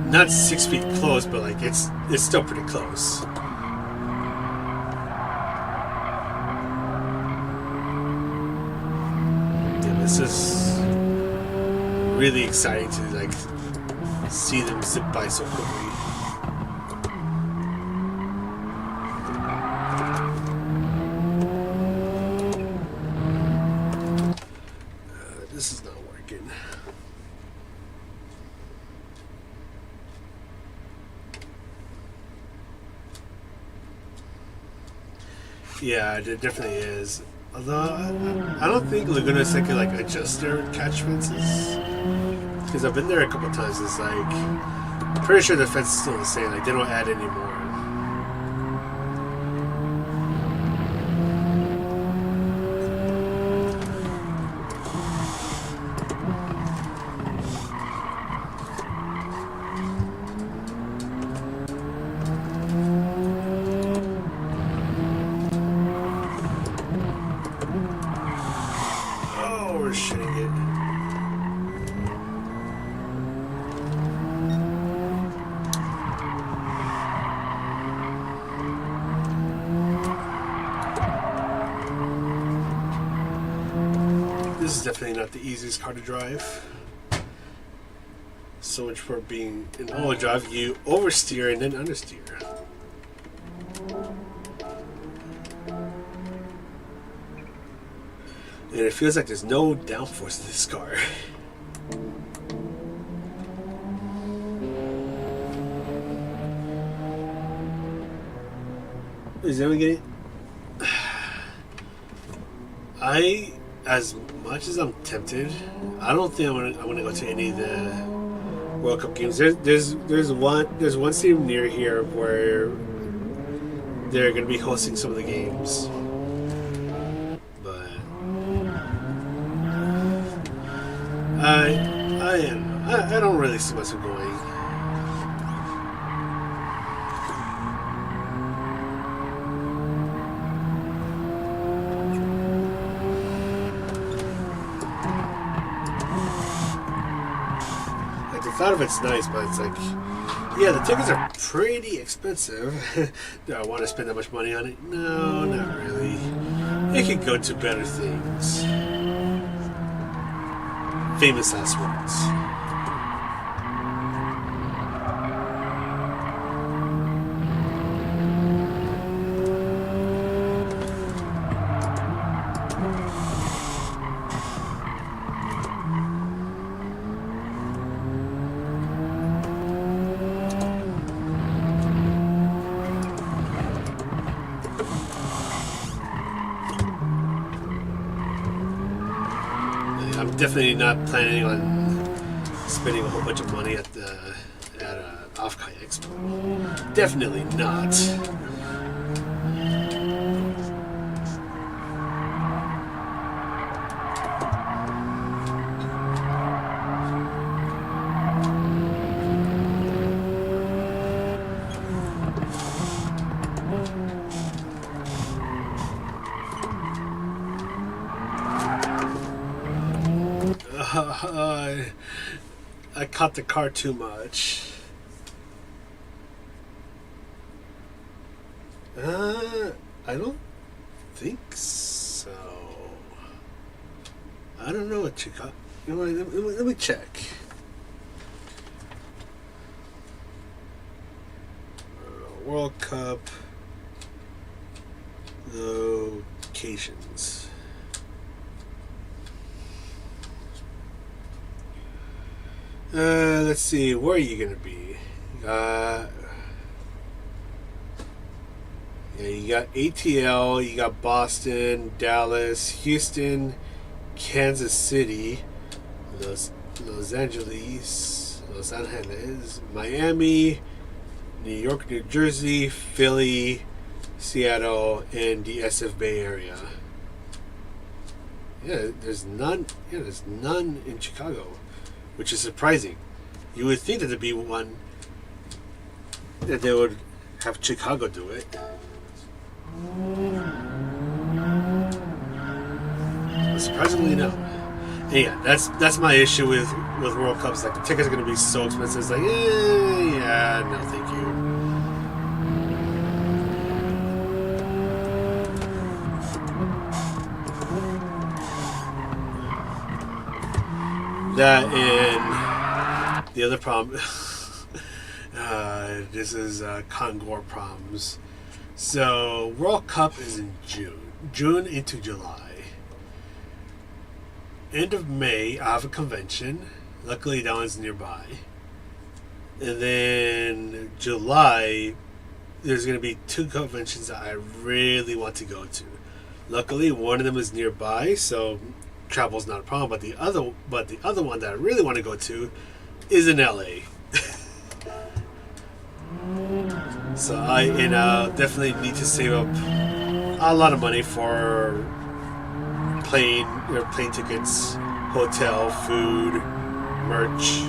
Not 6 feet close, but like it's still pretty close. Yeah, this is really exciting to like see them zip by so quickly. This is not working. Yeah, it definitely is. Although I don't think Laguna Seca like adjust their catch fences, because I've been there a couple times. It's like I'm pretty sure the fence is still the same. Like they don't add any more. This is definitely not the easiest car to drive. So much for being in all-wheel drive. You oversteer and then understeer. And it feels like there's no downforce in this car. Is anyone getting it? As much as I'm tempted, I don't think I'm gonna go to any of the World Cup games. There's one stadium near here where they're gonna be hosting some of the games, but I don't really see myself going. The thought of it's nice, but it's like, yeah, the tickets are pretty expensive. Do I want to spend that much money on it? No, not really. It could go to better things. Famous last words. I'm definitely not planning on spending a whole bunch of money at Off-Kai Expo. Definitely not. I caught the car too much. I don't think so. I don't know what Chicago. You know, let me check. World Cup locations. Let's see. Where are you gonna be? Yeah, you got ATL, you got Boston, Dallas, Houston, Kansas City, Los Angeles, Miami, New York, New Jersey, Philly, Seattle, and the SF Bay Area. Yeah, there's none. Yeah, there's none in Chicago, which is surprising. You would think that there'd be one that they would have Chicago do it. But surprisingly, no. And yeah, that's my issue with World Cups. Like, the tickets are going to be so expensive. It's like, yeah, no, thank you. That and the other problem. This is Congour problems. So World Cup is in June into July. End of May, I have a convention. Luckily, that one's nearby. And then July, there's going to be 2 conventions that I really want to go to. Luckily, one of them is nearby, so travel's not a problem. But the other one that I really want to go to is in LA. So I definitely need to save up a lot of money for plane tickets, hotel, food, merch.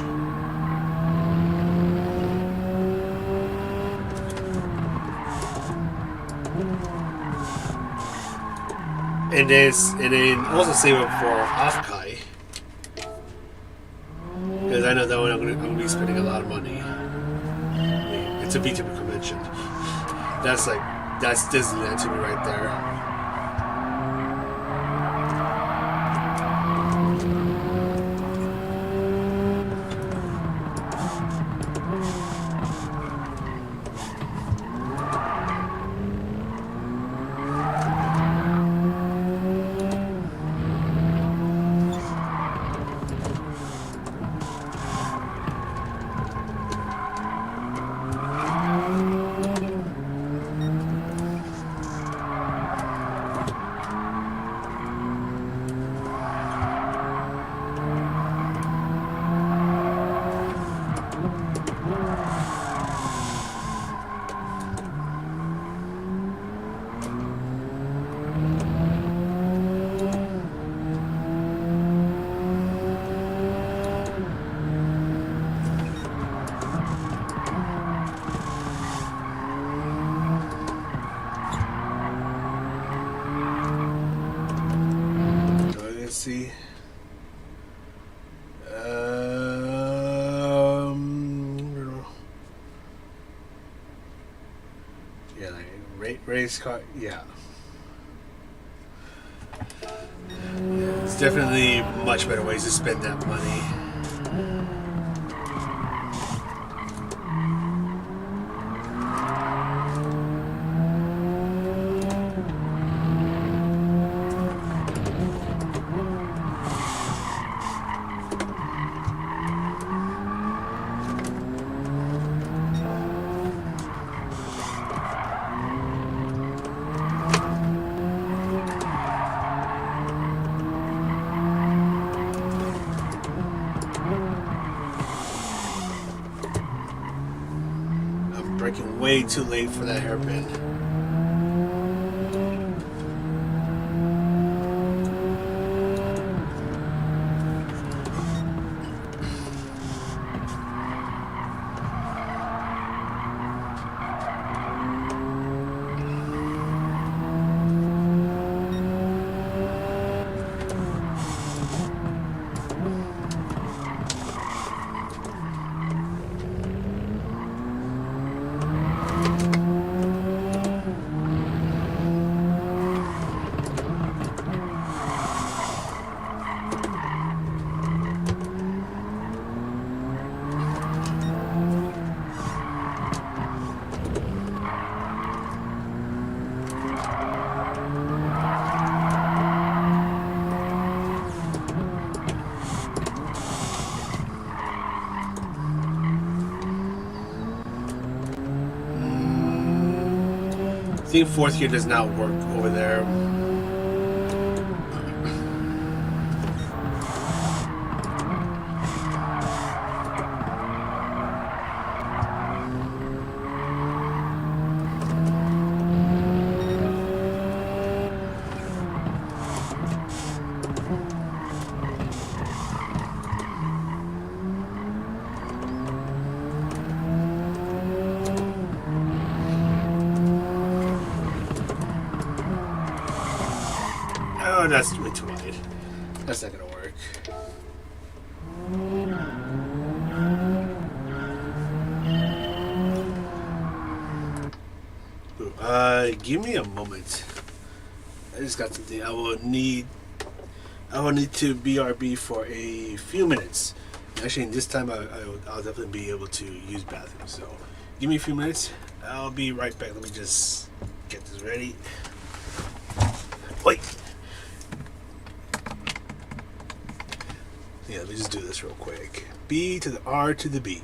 And then also save up for Afkai, because I know that one I'm gonna be spending a lot of money. It's a VTuber convention. That's Disneyland to me right there. See. Yeah, like race car. Yeah. It's definitely much better ways to spend that money. Braking way too late for that hairpin. think fourth gear does not work over there. Oh, that's way too wide. That's not gonna work. Give me a moment. I just got something. I will need to BRB for a few minutes. Actually, this time I'll definitely be able to use bathroom. So, give me a few minutes. I'll be right back. Let me just get this ready. Wait. Yeah, let me just do this real quick. B to the R to the B.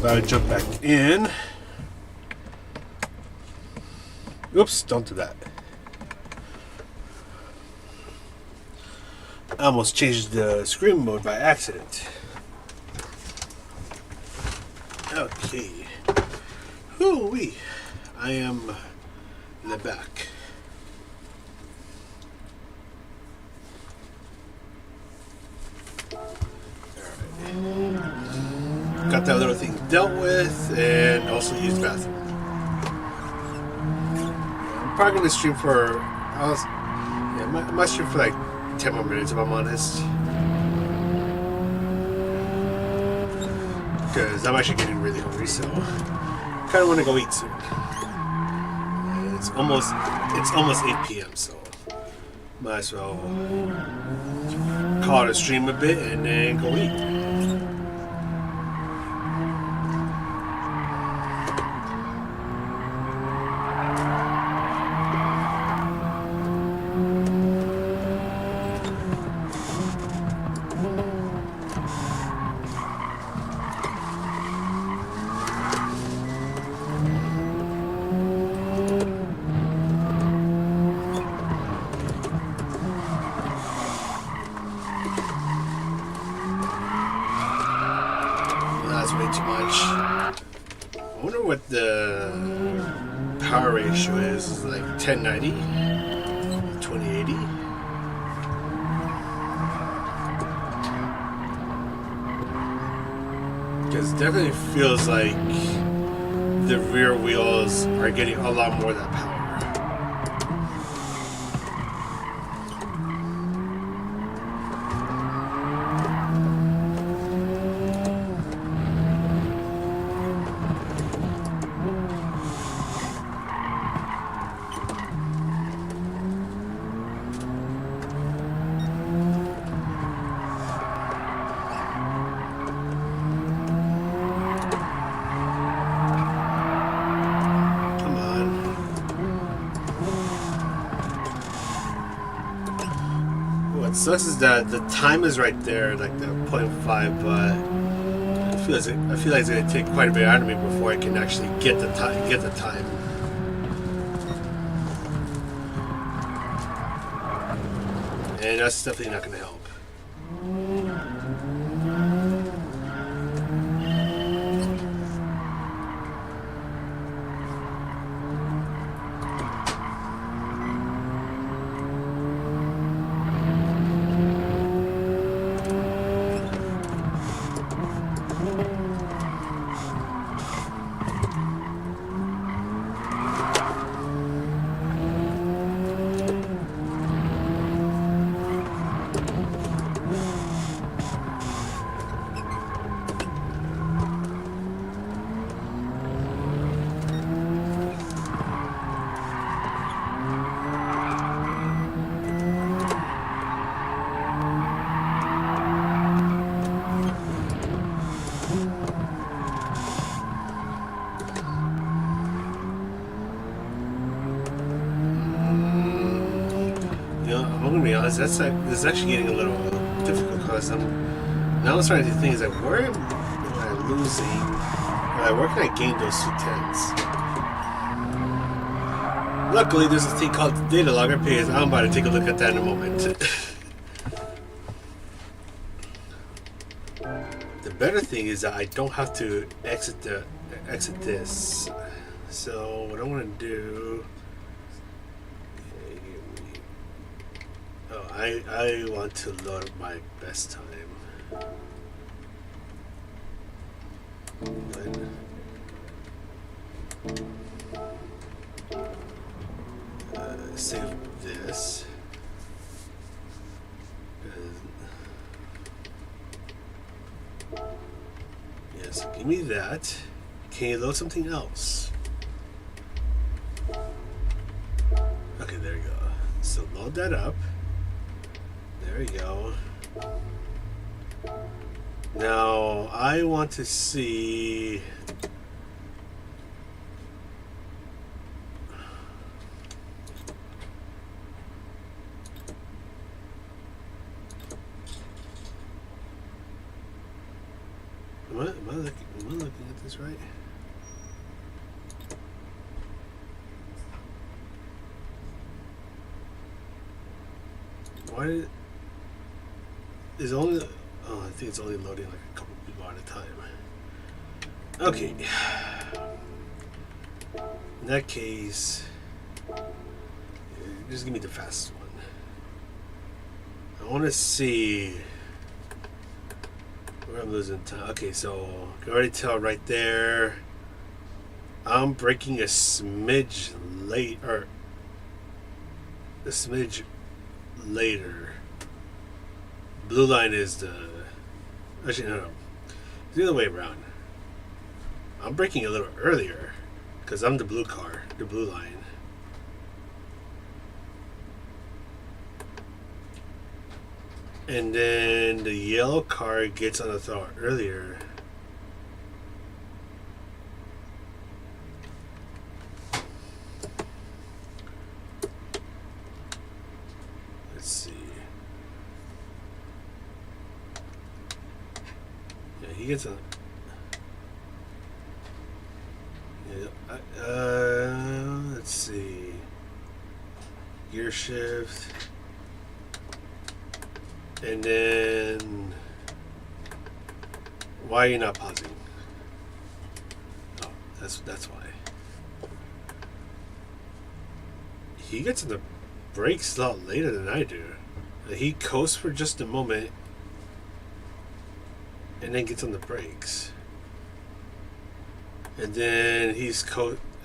About to jump back in. Oops, don't do that. I almost changed the screen mode by accident. Okay. Hoo-wee. I am in the back. Got that little thing dealt with, and also used the bathroom. I'm probably gonna stream for, I might stream for like 10 more minutes if I'm honest. Because I'm actually getting really hungry, so I kind of want to go eat soon. It's almost 8 p.m. so might as well call it a stream a bit and then go eat. wonder what the power ratio is, like 1090, 2080. Because it definitely feels like the rear wheels are getting a lot more of that power. What sucks is that the time is right there, like the 0.5, but I feel like it's gonna take quite a bit out of me before I can actually get the time. And that's definitely not gonna help. I'm gonna be honest. This is actually getting a little difficult because now I'm starting to think, is like, where am I losing? Where can I gain those 2 tenths? Luckily, there's this thing called data logger page. I'm about to take a look at that in a moment. The better thing is that I don't have to exit this. So what I'm gonna do. I want to load my best time. Save this. Yes, give me that. Can you load something else? Okay, there you go. So load that up. There we go. Now I want to see. Am I looking at this right? Why did is only? Oh, I think it's only loading like a couple people at a time. Okay. In that case, just give me the fastest one. I want to see where I'm losing time. Okay, so you can already tell right there. I'm breaking a smidge late, or a smidge later. Blue line is the. Actually, no. It's the other way around. I'm breaking a little earlier because I'm the blue car, the blue line. And then the yellow car gets on the throttle earlier. Let's see. Yeah, he gets on. Let's see. Gear shift. And then, why are you not pausing? Oh, That's why. He gets in the brakes a lot later than I do. He coasts for just a moment and then gets on the brakes. And then I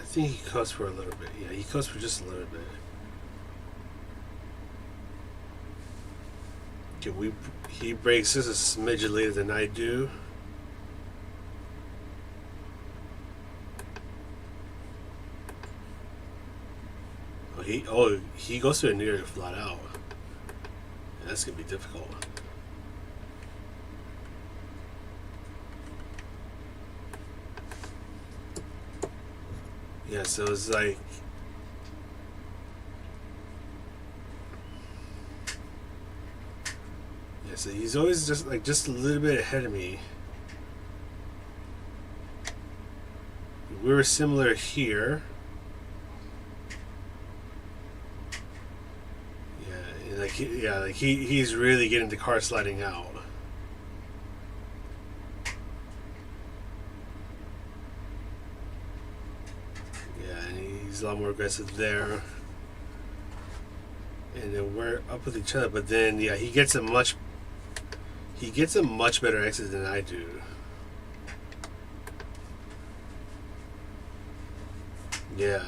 think he coasts for a little bit. Yeah, he coasts for just a little bit. Okay, he brakes just a smidge later than I do. He goes to a near flat out. Yeah, that's gonna be difficult. Yeah, so it's like so he's always just a little bit ahead of me. We were similar here. He's really getting the car sliding out. Yeah, and he's a lot more aggressive there. And then we're up with each other, but then yeah, he gets a much better exit than I do. Yeah.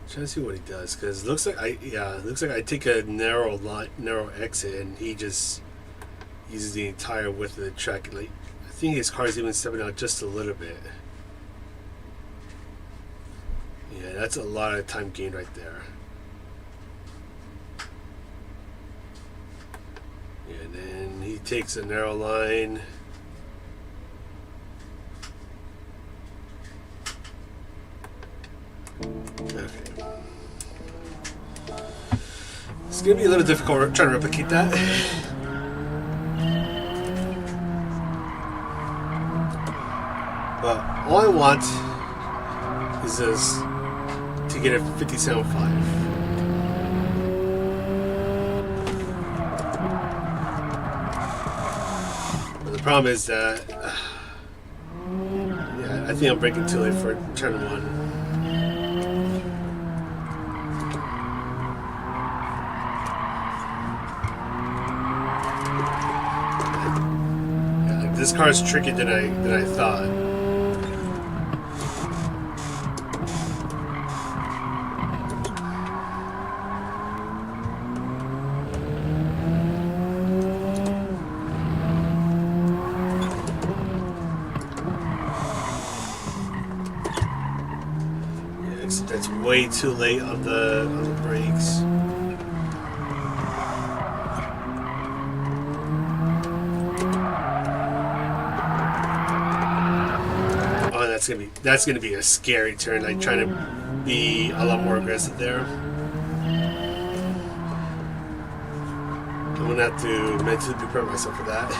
Trying to see what he does, because it looks like I take a narrow exit and he just uses the entire width of the track. Like, I think his car is even stepping out just a little bit. Yeah, that's a lot of time gained right there. Yeah, and then he takes a narrow line. Okay. It's going to be a little difficult trying to replicate that. But all I want is this to get a 57.5. But the problem is that yeah, I think I'm braking too late for turn 1. This car is trickier than I thought. Yeah, except that's way too late on the brakes. That's gonna be a scary turn. Like trying to be a lot more aggressive there. I'm gonna have to mentally prepare myself for that.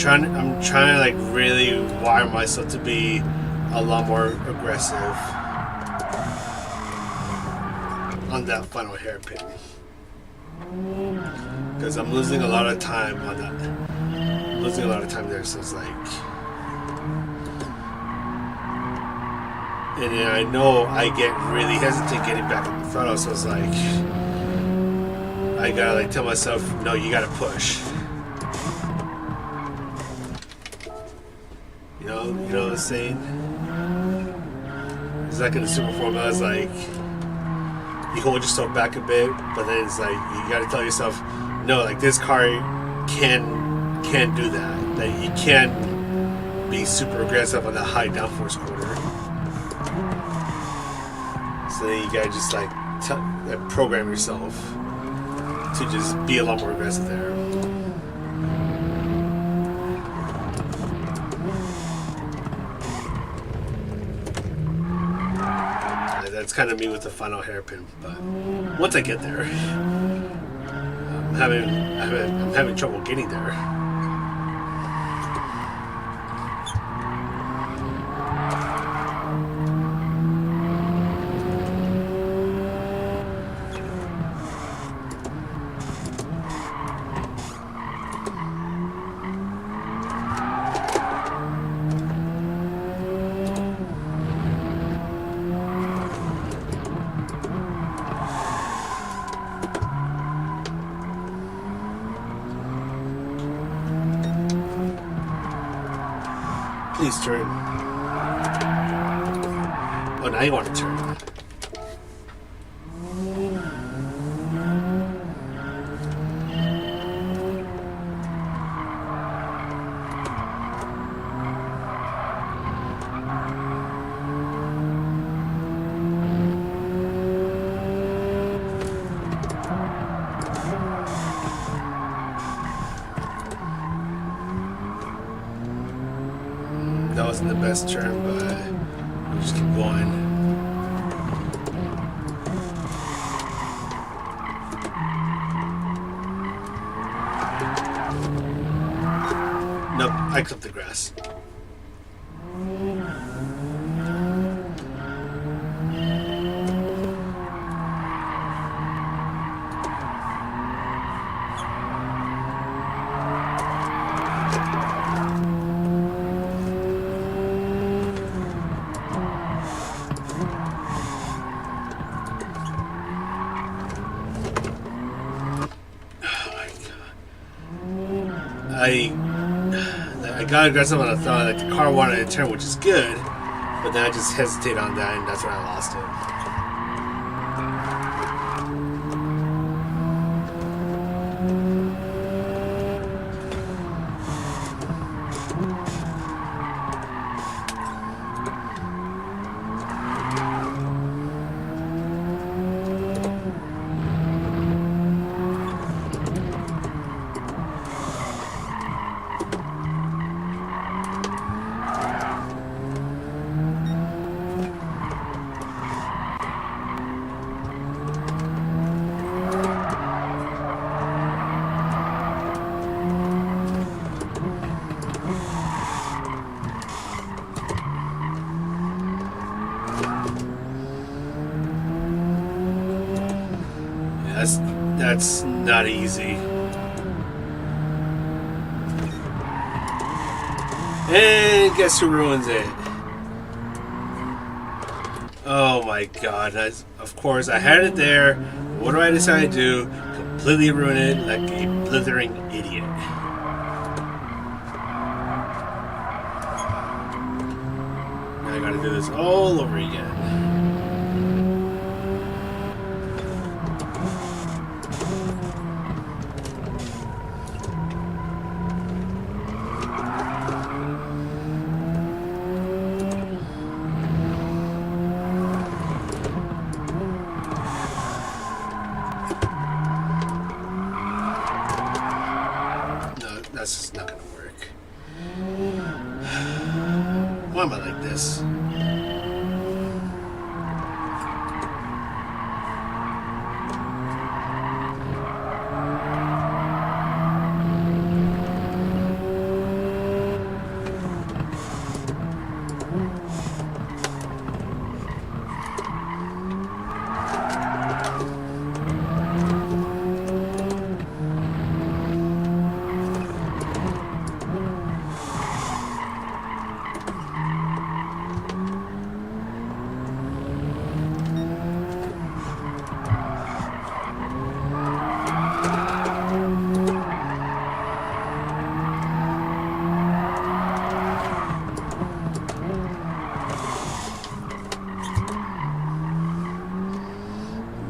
I'm trying to like really wire myself to be a lot more aggressive on that final hairpin, because I'm losing a lot of time on that. I'm losing a lot of time there, so it's like, and then I know I get really hesitant getting back on the throttle, so it's like I gotta like tell myself, no, you gotta push. You know what I'm saying? It's like in the super formula, it's like you hold yourself back a bit, but then it's like you gotta tell yourself, no, like this car can do that. Like you can be super aggressive on the high downforce quarter. So then you gotta just like program yourself to just be a lot more aggressive there. That's kind of me with the final hairpin, but once I get there, I'm having trouble getting there. Please turn. Oh, now you want to turn. That wasn't the best turn, but we'll just keep going. Nope, I clipped the grass. I got aggressive on the thought that the car wanted to turn, which is good, but then I just hesitated on that, and that's when I lost it. That's not easy. And guess who ruins it? Oh my god. Of course, I had it there. What do I decide to do? Completely ruin it like a blithering idiot. Now I gotta do this all over again. That's just not gonna work. Why am I like this?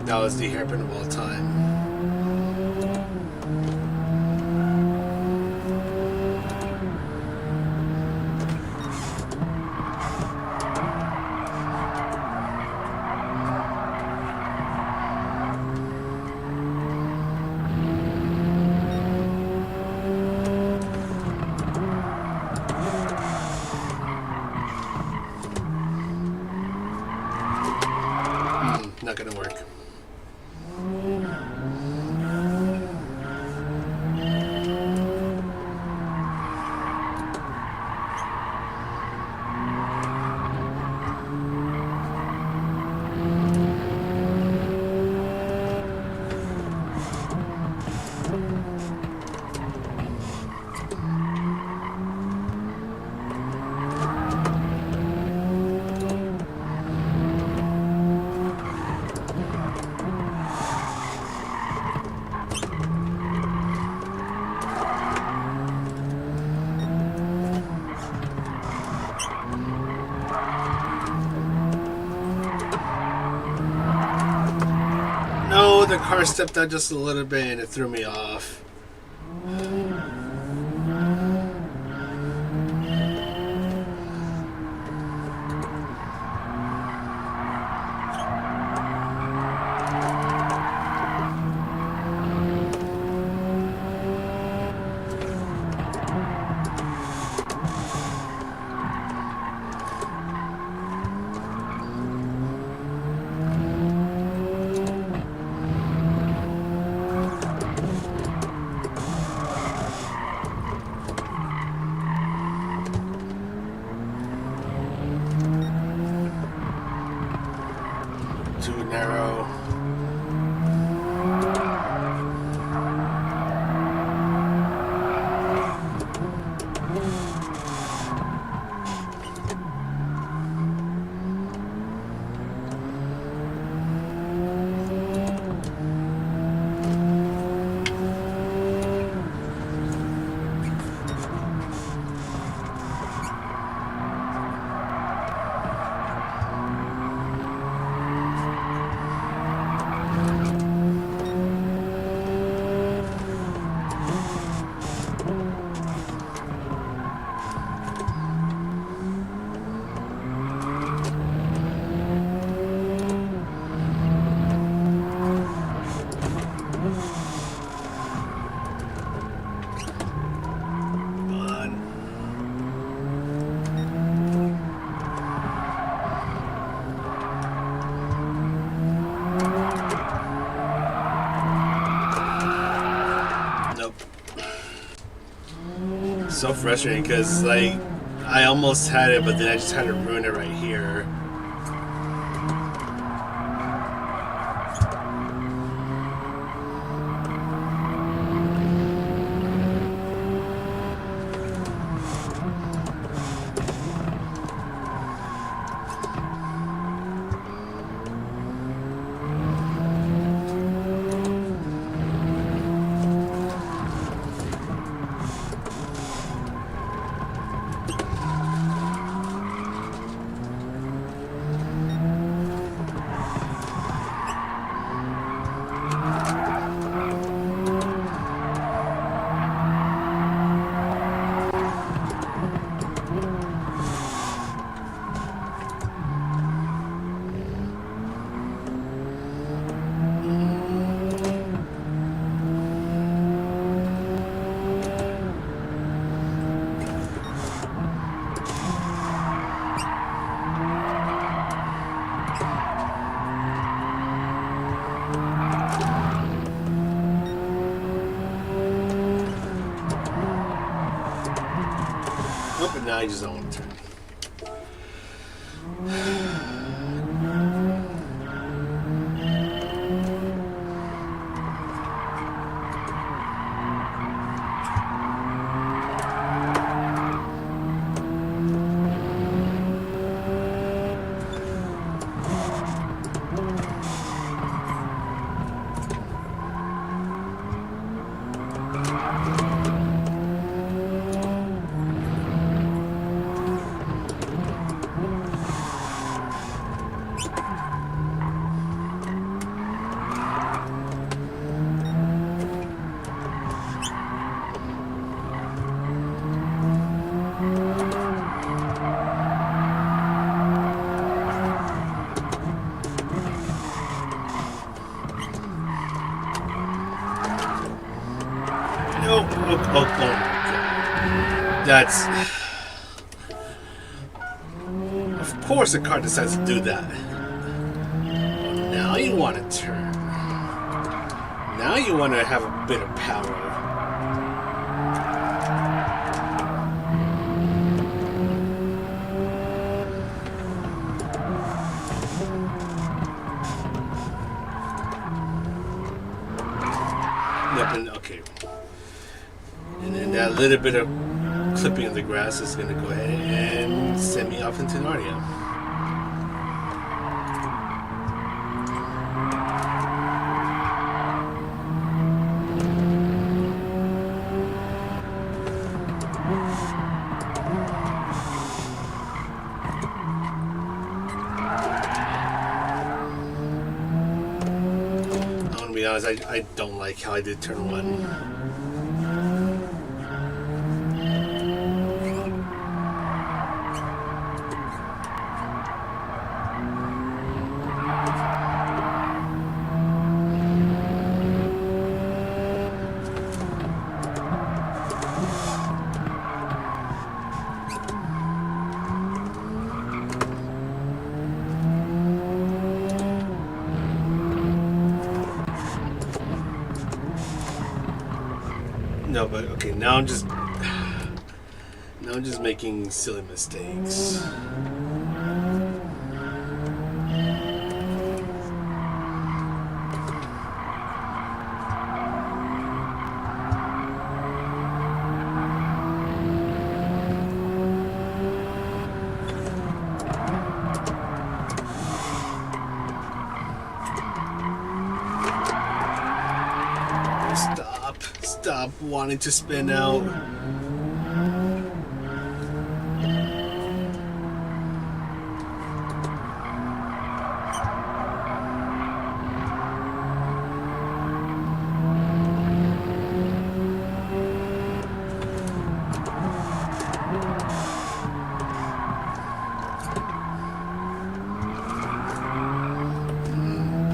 That was the hairpin of all time. No, the car stepped out just a little bit and it threw me off. Too narrow. So frustrating because like I almost had it, but then I just had to ruin it right here. But now I just don't want to turn. Oh, that's... Of course the car decides to do that. Now you want to turn. Now you want to have a bit of power. Yep, and, okay. Okay. And then that little bit of clipping of the grass is going to go ahead and send me off into Narnia. I'm going to be honest, I don't like how I did turn one. No, but okay, now I'm just making silly mistakes. Stop wanting to spin out.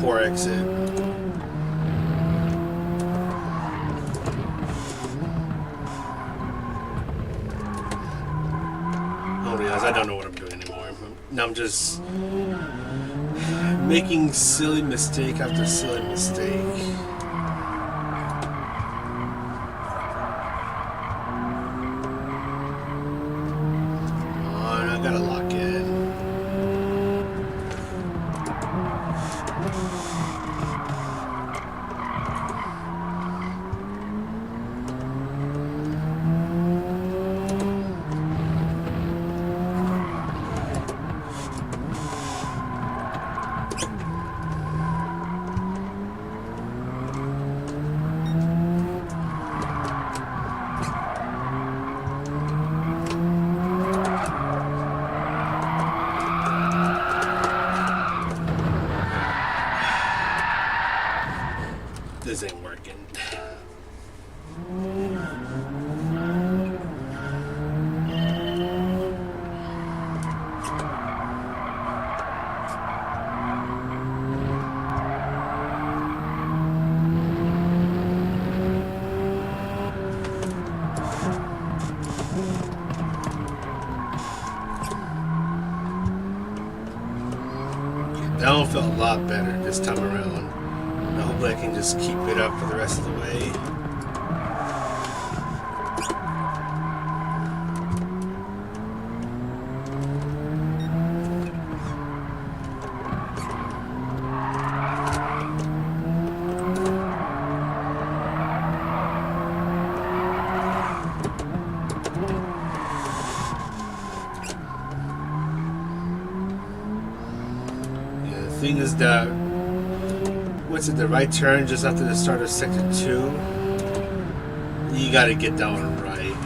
Poor exit. I don't know what I'm doing anymore. Now I'm just making silly mistake after silly mistake. Come on, I gotta lock in. This ain't working. That one felt a lot better this time around. I hope I can just keep it up for the rest of the way. Yeah, the thing is that once at the right turn just after the start of sector 2, you gotta get that one right.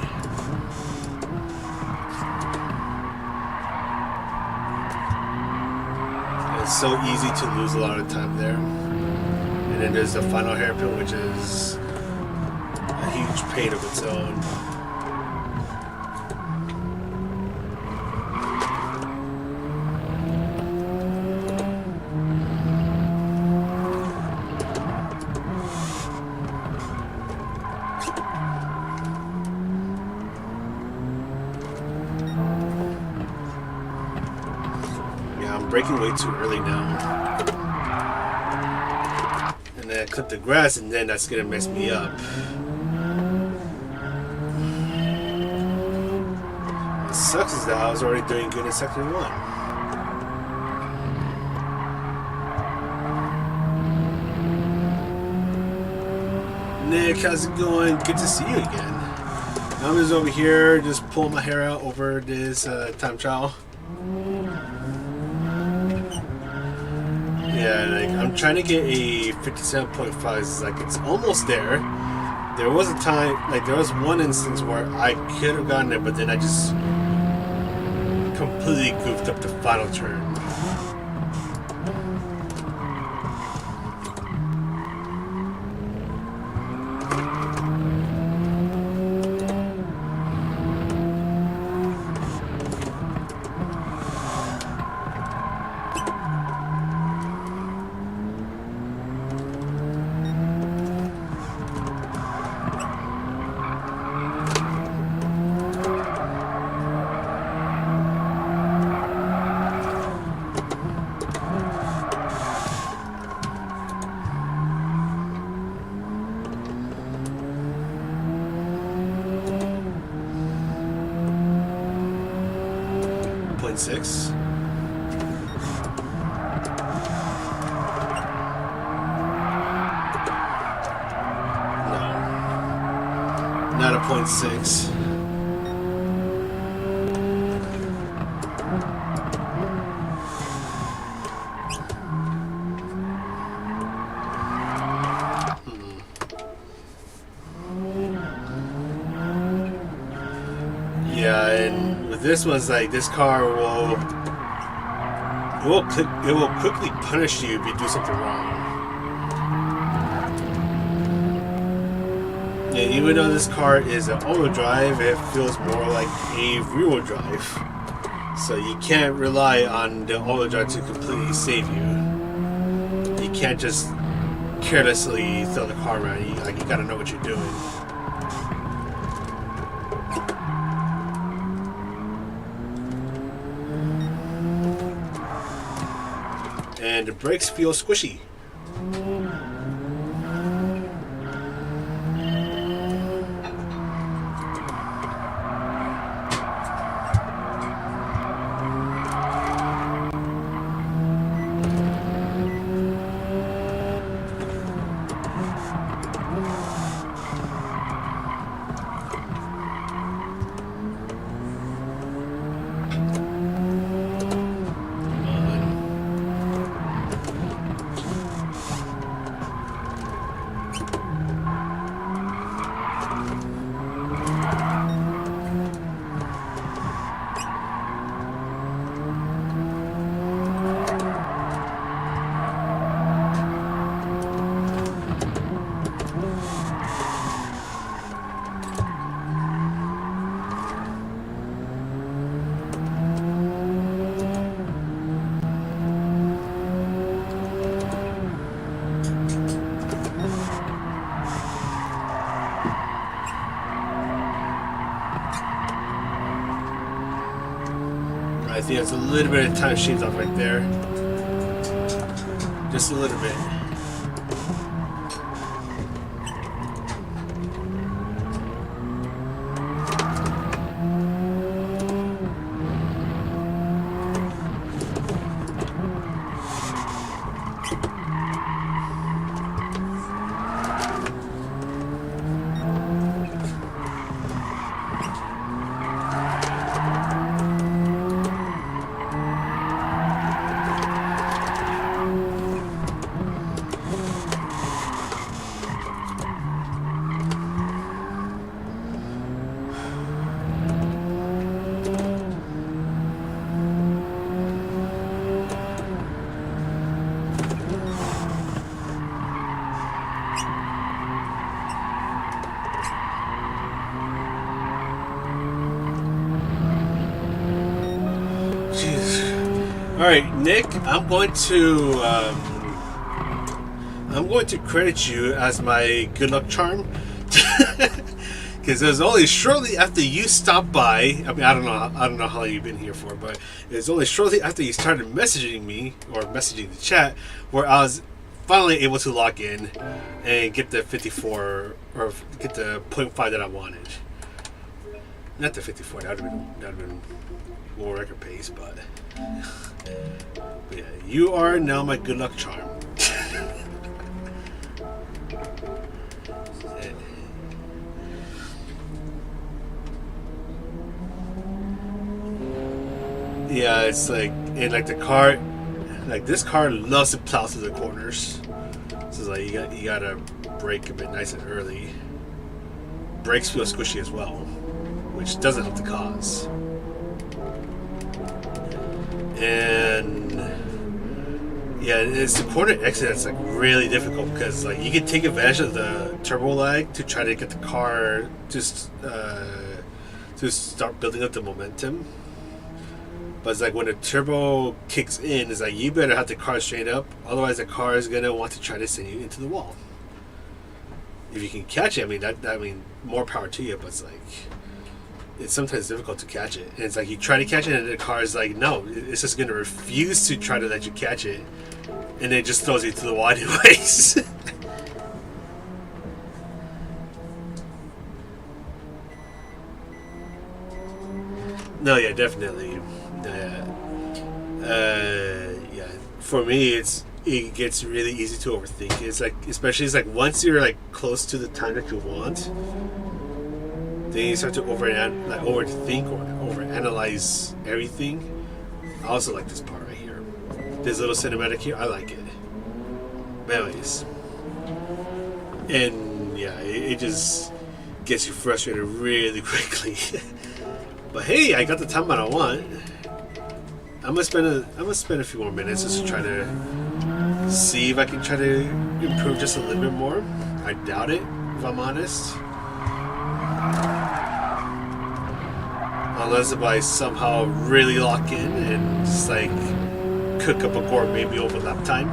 It's so easy to lose a lot of time there. And then there's the final hairpin, which is a huge pain of its own. Braking way too early now. And then I clip the grass and then that's gonna mess me up. What sucks is that I was already doing good in sector 1. Nick, how's it going? Good to see you again. I'm just over here, just pulling my hair out over this time trial. Yeah, like I'm trying to get a 57.5. It's like it's almost there. There was a time, like there was one instance where I could have gotten it, but then I just completely goofed up the final turn. .6. No, not a .6. Yeah, and with this one's like this car it will quickly punish you if you do something wrong. And even though this car is an all-wheel drive, it feels more like a rear-wheel drive. So you can't rely on the all-wheel drive to completely save you. You can't just carelessly throw the car around. You gotta know what you're doing. And the brakes feel squishy. I think that's a little bit of time shaved off right there. Just a little bit. All right, Nick, I'm going to credit you as my good luck charm, because it was only shortly after you stopped by. I mean, I don't know how long you've been here for, but it was only shortly after you started messaging me or messaging the chat where I was finally able to log in and get the 54 or get the 0.5 that I wanted. Not the 54. That would have been more record pace, but yeah, you are now my good luck charm. Yeah, it's like, and like the car, like this car loves to plow through the corners. So it's like you gotta brake a bit nice and early. Brakes feel squishy as well, which doesn't help the cause. And yeah, it's the corner exit that's like really difficult because like you can take advantage of the turbo lag to try to get the car just to start building up the momentum. But it's like when the turbo kicks in, it's like you better have the car straight up, otherwise the car is gonna want to try to send you into the wall. If you can catch it, I mean more power to you. But it's like it's sometimes difficult to catch it, and it's like you try to catch it, and the car is like, no, it's just gonna refuse to try to let you catch it, and it just throws you to the wall anyways. No, yeah, definitely. Yeah. For me, it gets really easy to overthink. It's like, especially it's like once you're like close to the time that you want, then you start to overthink or overanalyze everything. I also like this part right here. This little cinematic here, I like it. Anyways, and yeah, it just gets you frustrated really quickly. But hey, I got the time that I want. I'm gonna spend a few more minutes just to try to see if I can try to improve just a little bit more. I doubt it, if I'm honest. Unless if I somehow really lock in and just like cook up a gourmet meal with lap time.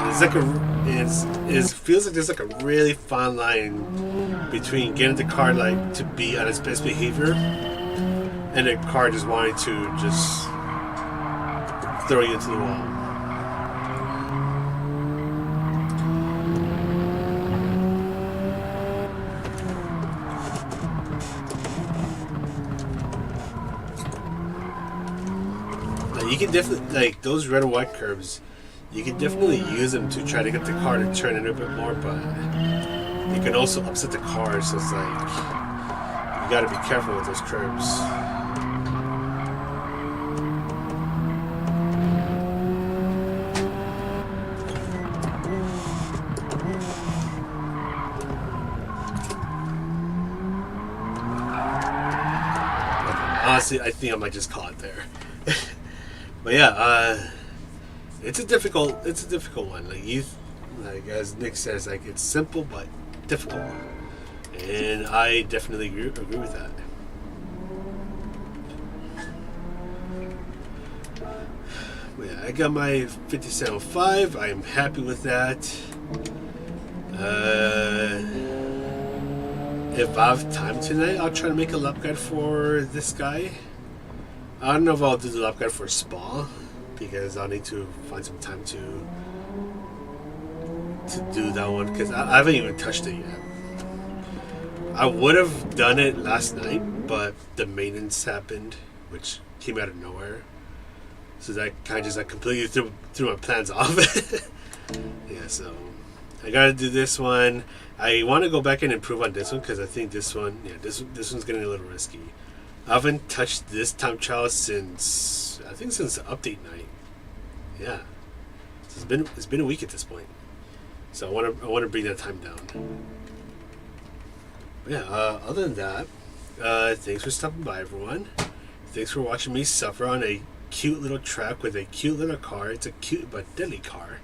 It's like it feels like there's like a really fine line between getting the car like to be at its best behavior and the car just wanting to just throw you into the wall. Like you can definitely, like those red and white curves, you can definitely use them to try to get the car to turn in a bit more, but you can also upset the car, so it's like you gotta be careful with those curves. Honestly, I think I might just call it there. But yeah, it's a difficult one. Like as Nick says, like it's simple but difficult, and I definitely agree with that. But yeah, I got my 57.5. I am happy with that. If I have time tonight, I'll try to make a lap guide for this guy. I don't know if I'll do the lap guide for Spa, because I'll need to find some time to do that one, because I haven't even touched it yet. I would have done it last night, but the maintenance happened, which came out of nowhere. So that kind of just like completely threw my plans off. Yeah, so I gotta do this one. I want to go back and improve on this one, because I think this one, yeah, this one's getting a little risky. I haven't touched this time trial since the update night. Yeah, so it's been a week at this point. So I want to bring that time down. But yeah. Other than that, thanks for stopping by, everyone. Thanks for watching me suffer on a cute little track with a cute little car. It's a cute but deadly car.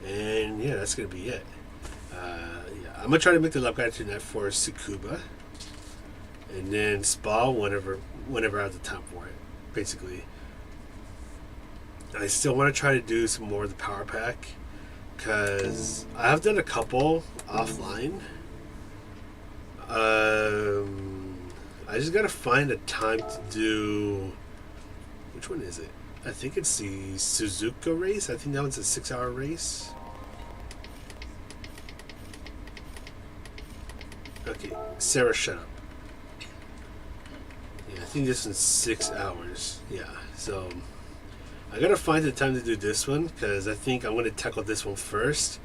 And yeah, that's gonna be it. Yeah, I'm gonna try to make the lap guide tonight for Tsukuba, and then Spa whenever I have the time for it. Basically, I still want to try to do some more of the power pack, because I have done a couple offline. I just gotta find a time to do. Which one is it? I think it's the Suzuka race. I think that one's a 6-hour race. Okay, Sarah, shut up. Yeah, I think this one's 6 hours. Yeah, so I I gotta find the time to do this one because I think I'm gonna tackle this one first.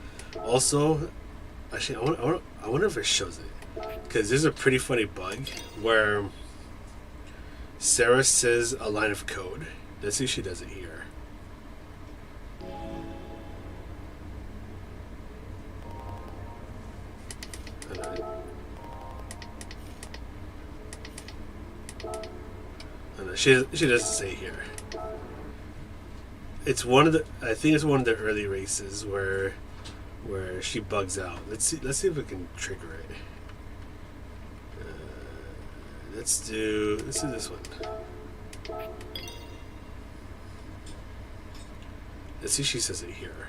Also, actually, I wonder if it shows it, because there's a pretty funny bug where Sarah says a line of code. Let's see if she does it here. She doesn't say here. It's one of the, I think it's one of the early races where she bugs out. Let's see if we can trigger it. Let's do this one. Let's see if she says it here.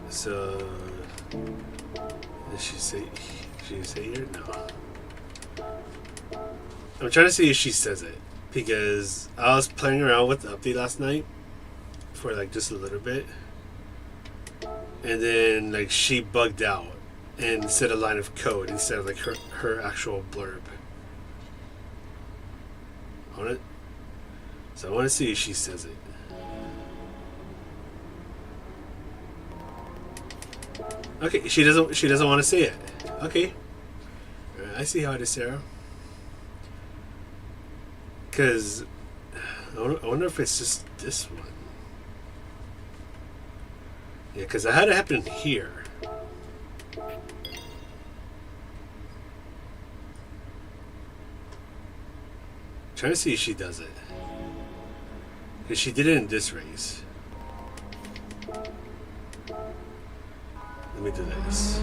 So, did she say here? No. I'm trying to see if she says it, because I was playing around with the update last night for like just a little bit, and then like she bugged out and said a line of code instead of like her actual blurb on it. So I want to see if she says it. Okay, she doesn't want to say it. Okay, I see how it is, Sarah. Because I wonder if it's just this one. Yeah, because I had it happen here. Trying to see if she does it. Because she did it in this race. Let me do this.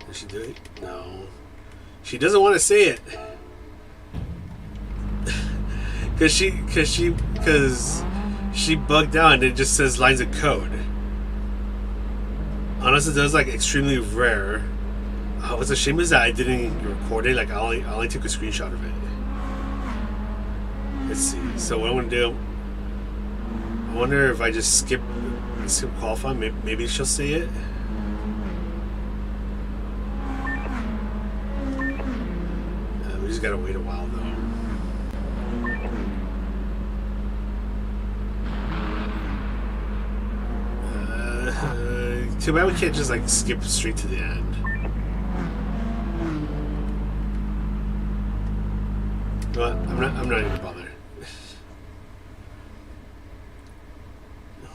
Did she do it? No. She doesn't want to say it. Cause she bugged out and it just says lines of code. Honestly, that was like extremely rare. What's a shame is that I didn't record it. Like I only took a screenshot of it. Let's see. So what I'm gonna do? I wonder if I just skip qualifying. Maybe she'll say it. We just gotta wait a while though. Too bad we can't just like skip straight to the end. You know what? I'm not even bothered.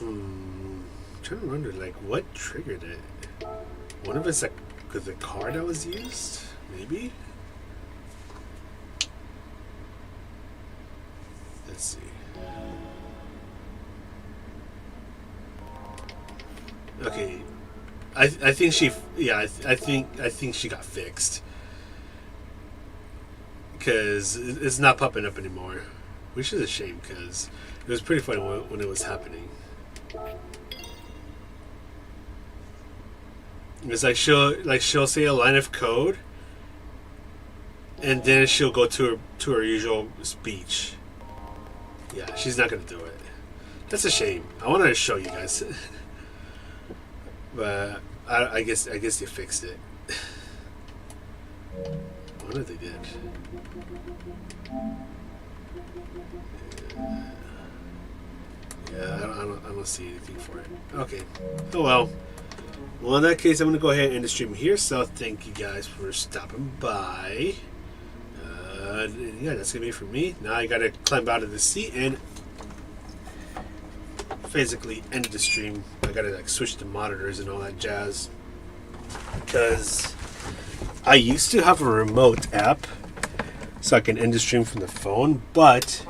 I'm trying to wonder, like, what triggered it? One of it's like the car that was used, maybe. Let's see. Okay, I think she, yeah, I think she got fixed. Because it's not popping up anymore, which is a shame because it was pretty funny when it was happening. It's like she'll say a line of code, and then she'll go to her usual speech. Yeah, she's not gonna do it. That's a shame. I wanted to show you guys, but I guess they fixed it. I wonder if they did. Yeah, I don't see anything for it. Okay. Oh well. Well, in that case, I'm going to go ahead and end the stream here. So thank you guys for stopping by. Yeah, that's going to be it for me. Now I got to climb out of the seat and physically end the stream. I got to like switch the monitors and all that jazz. Because I used to have a remote app so I can end the stream from the phone, but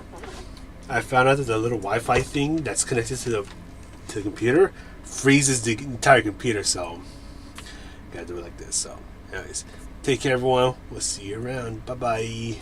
I found out that the little Wi-Fi thing that's connected to the computer freezes the entire computer, so gotta do it like this. So anyways, take care everyone, we'll see you around. Bye bye.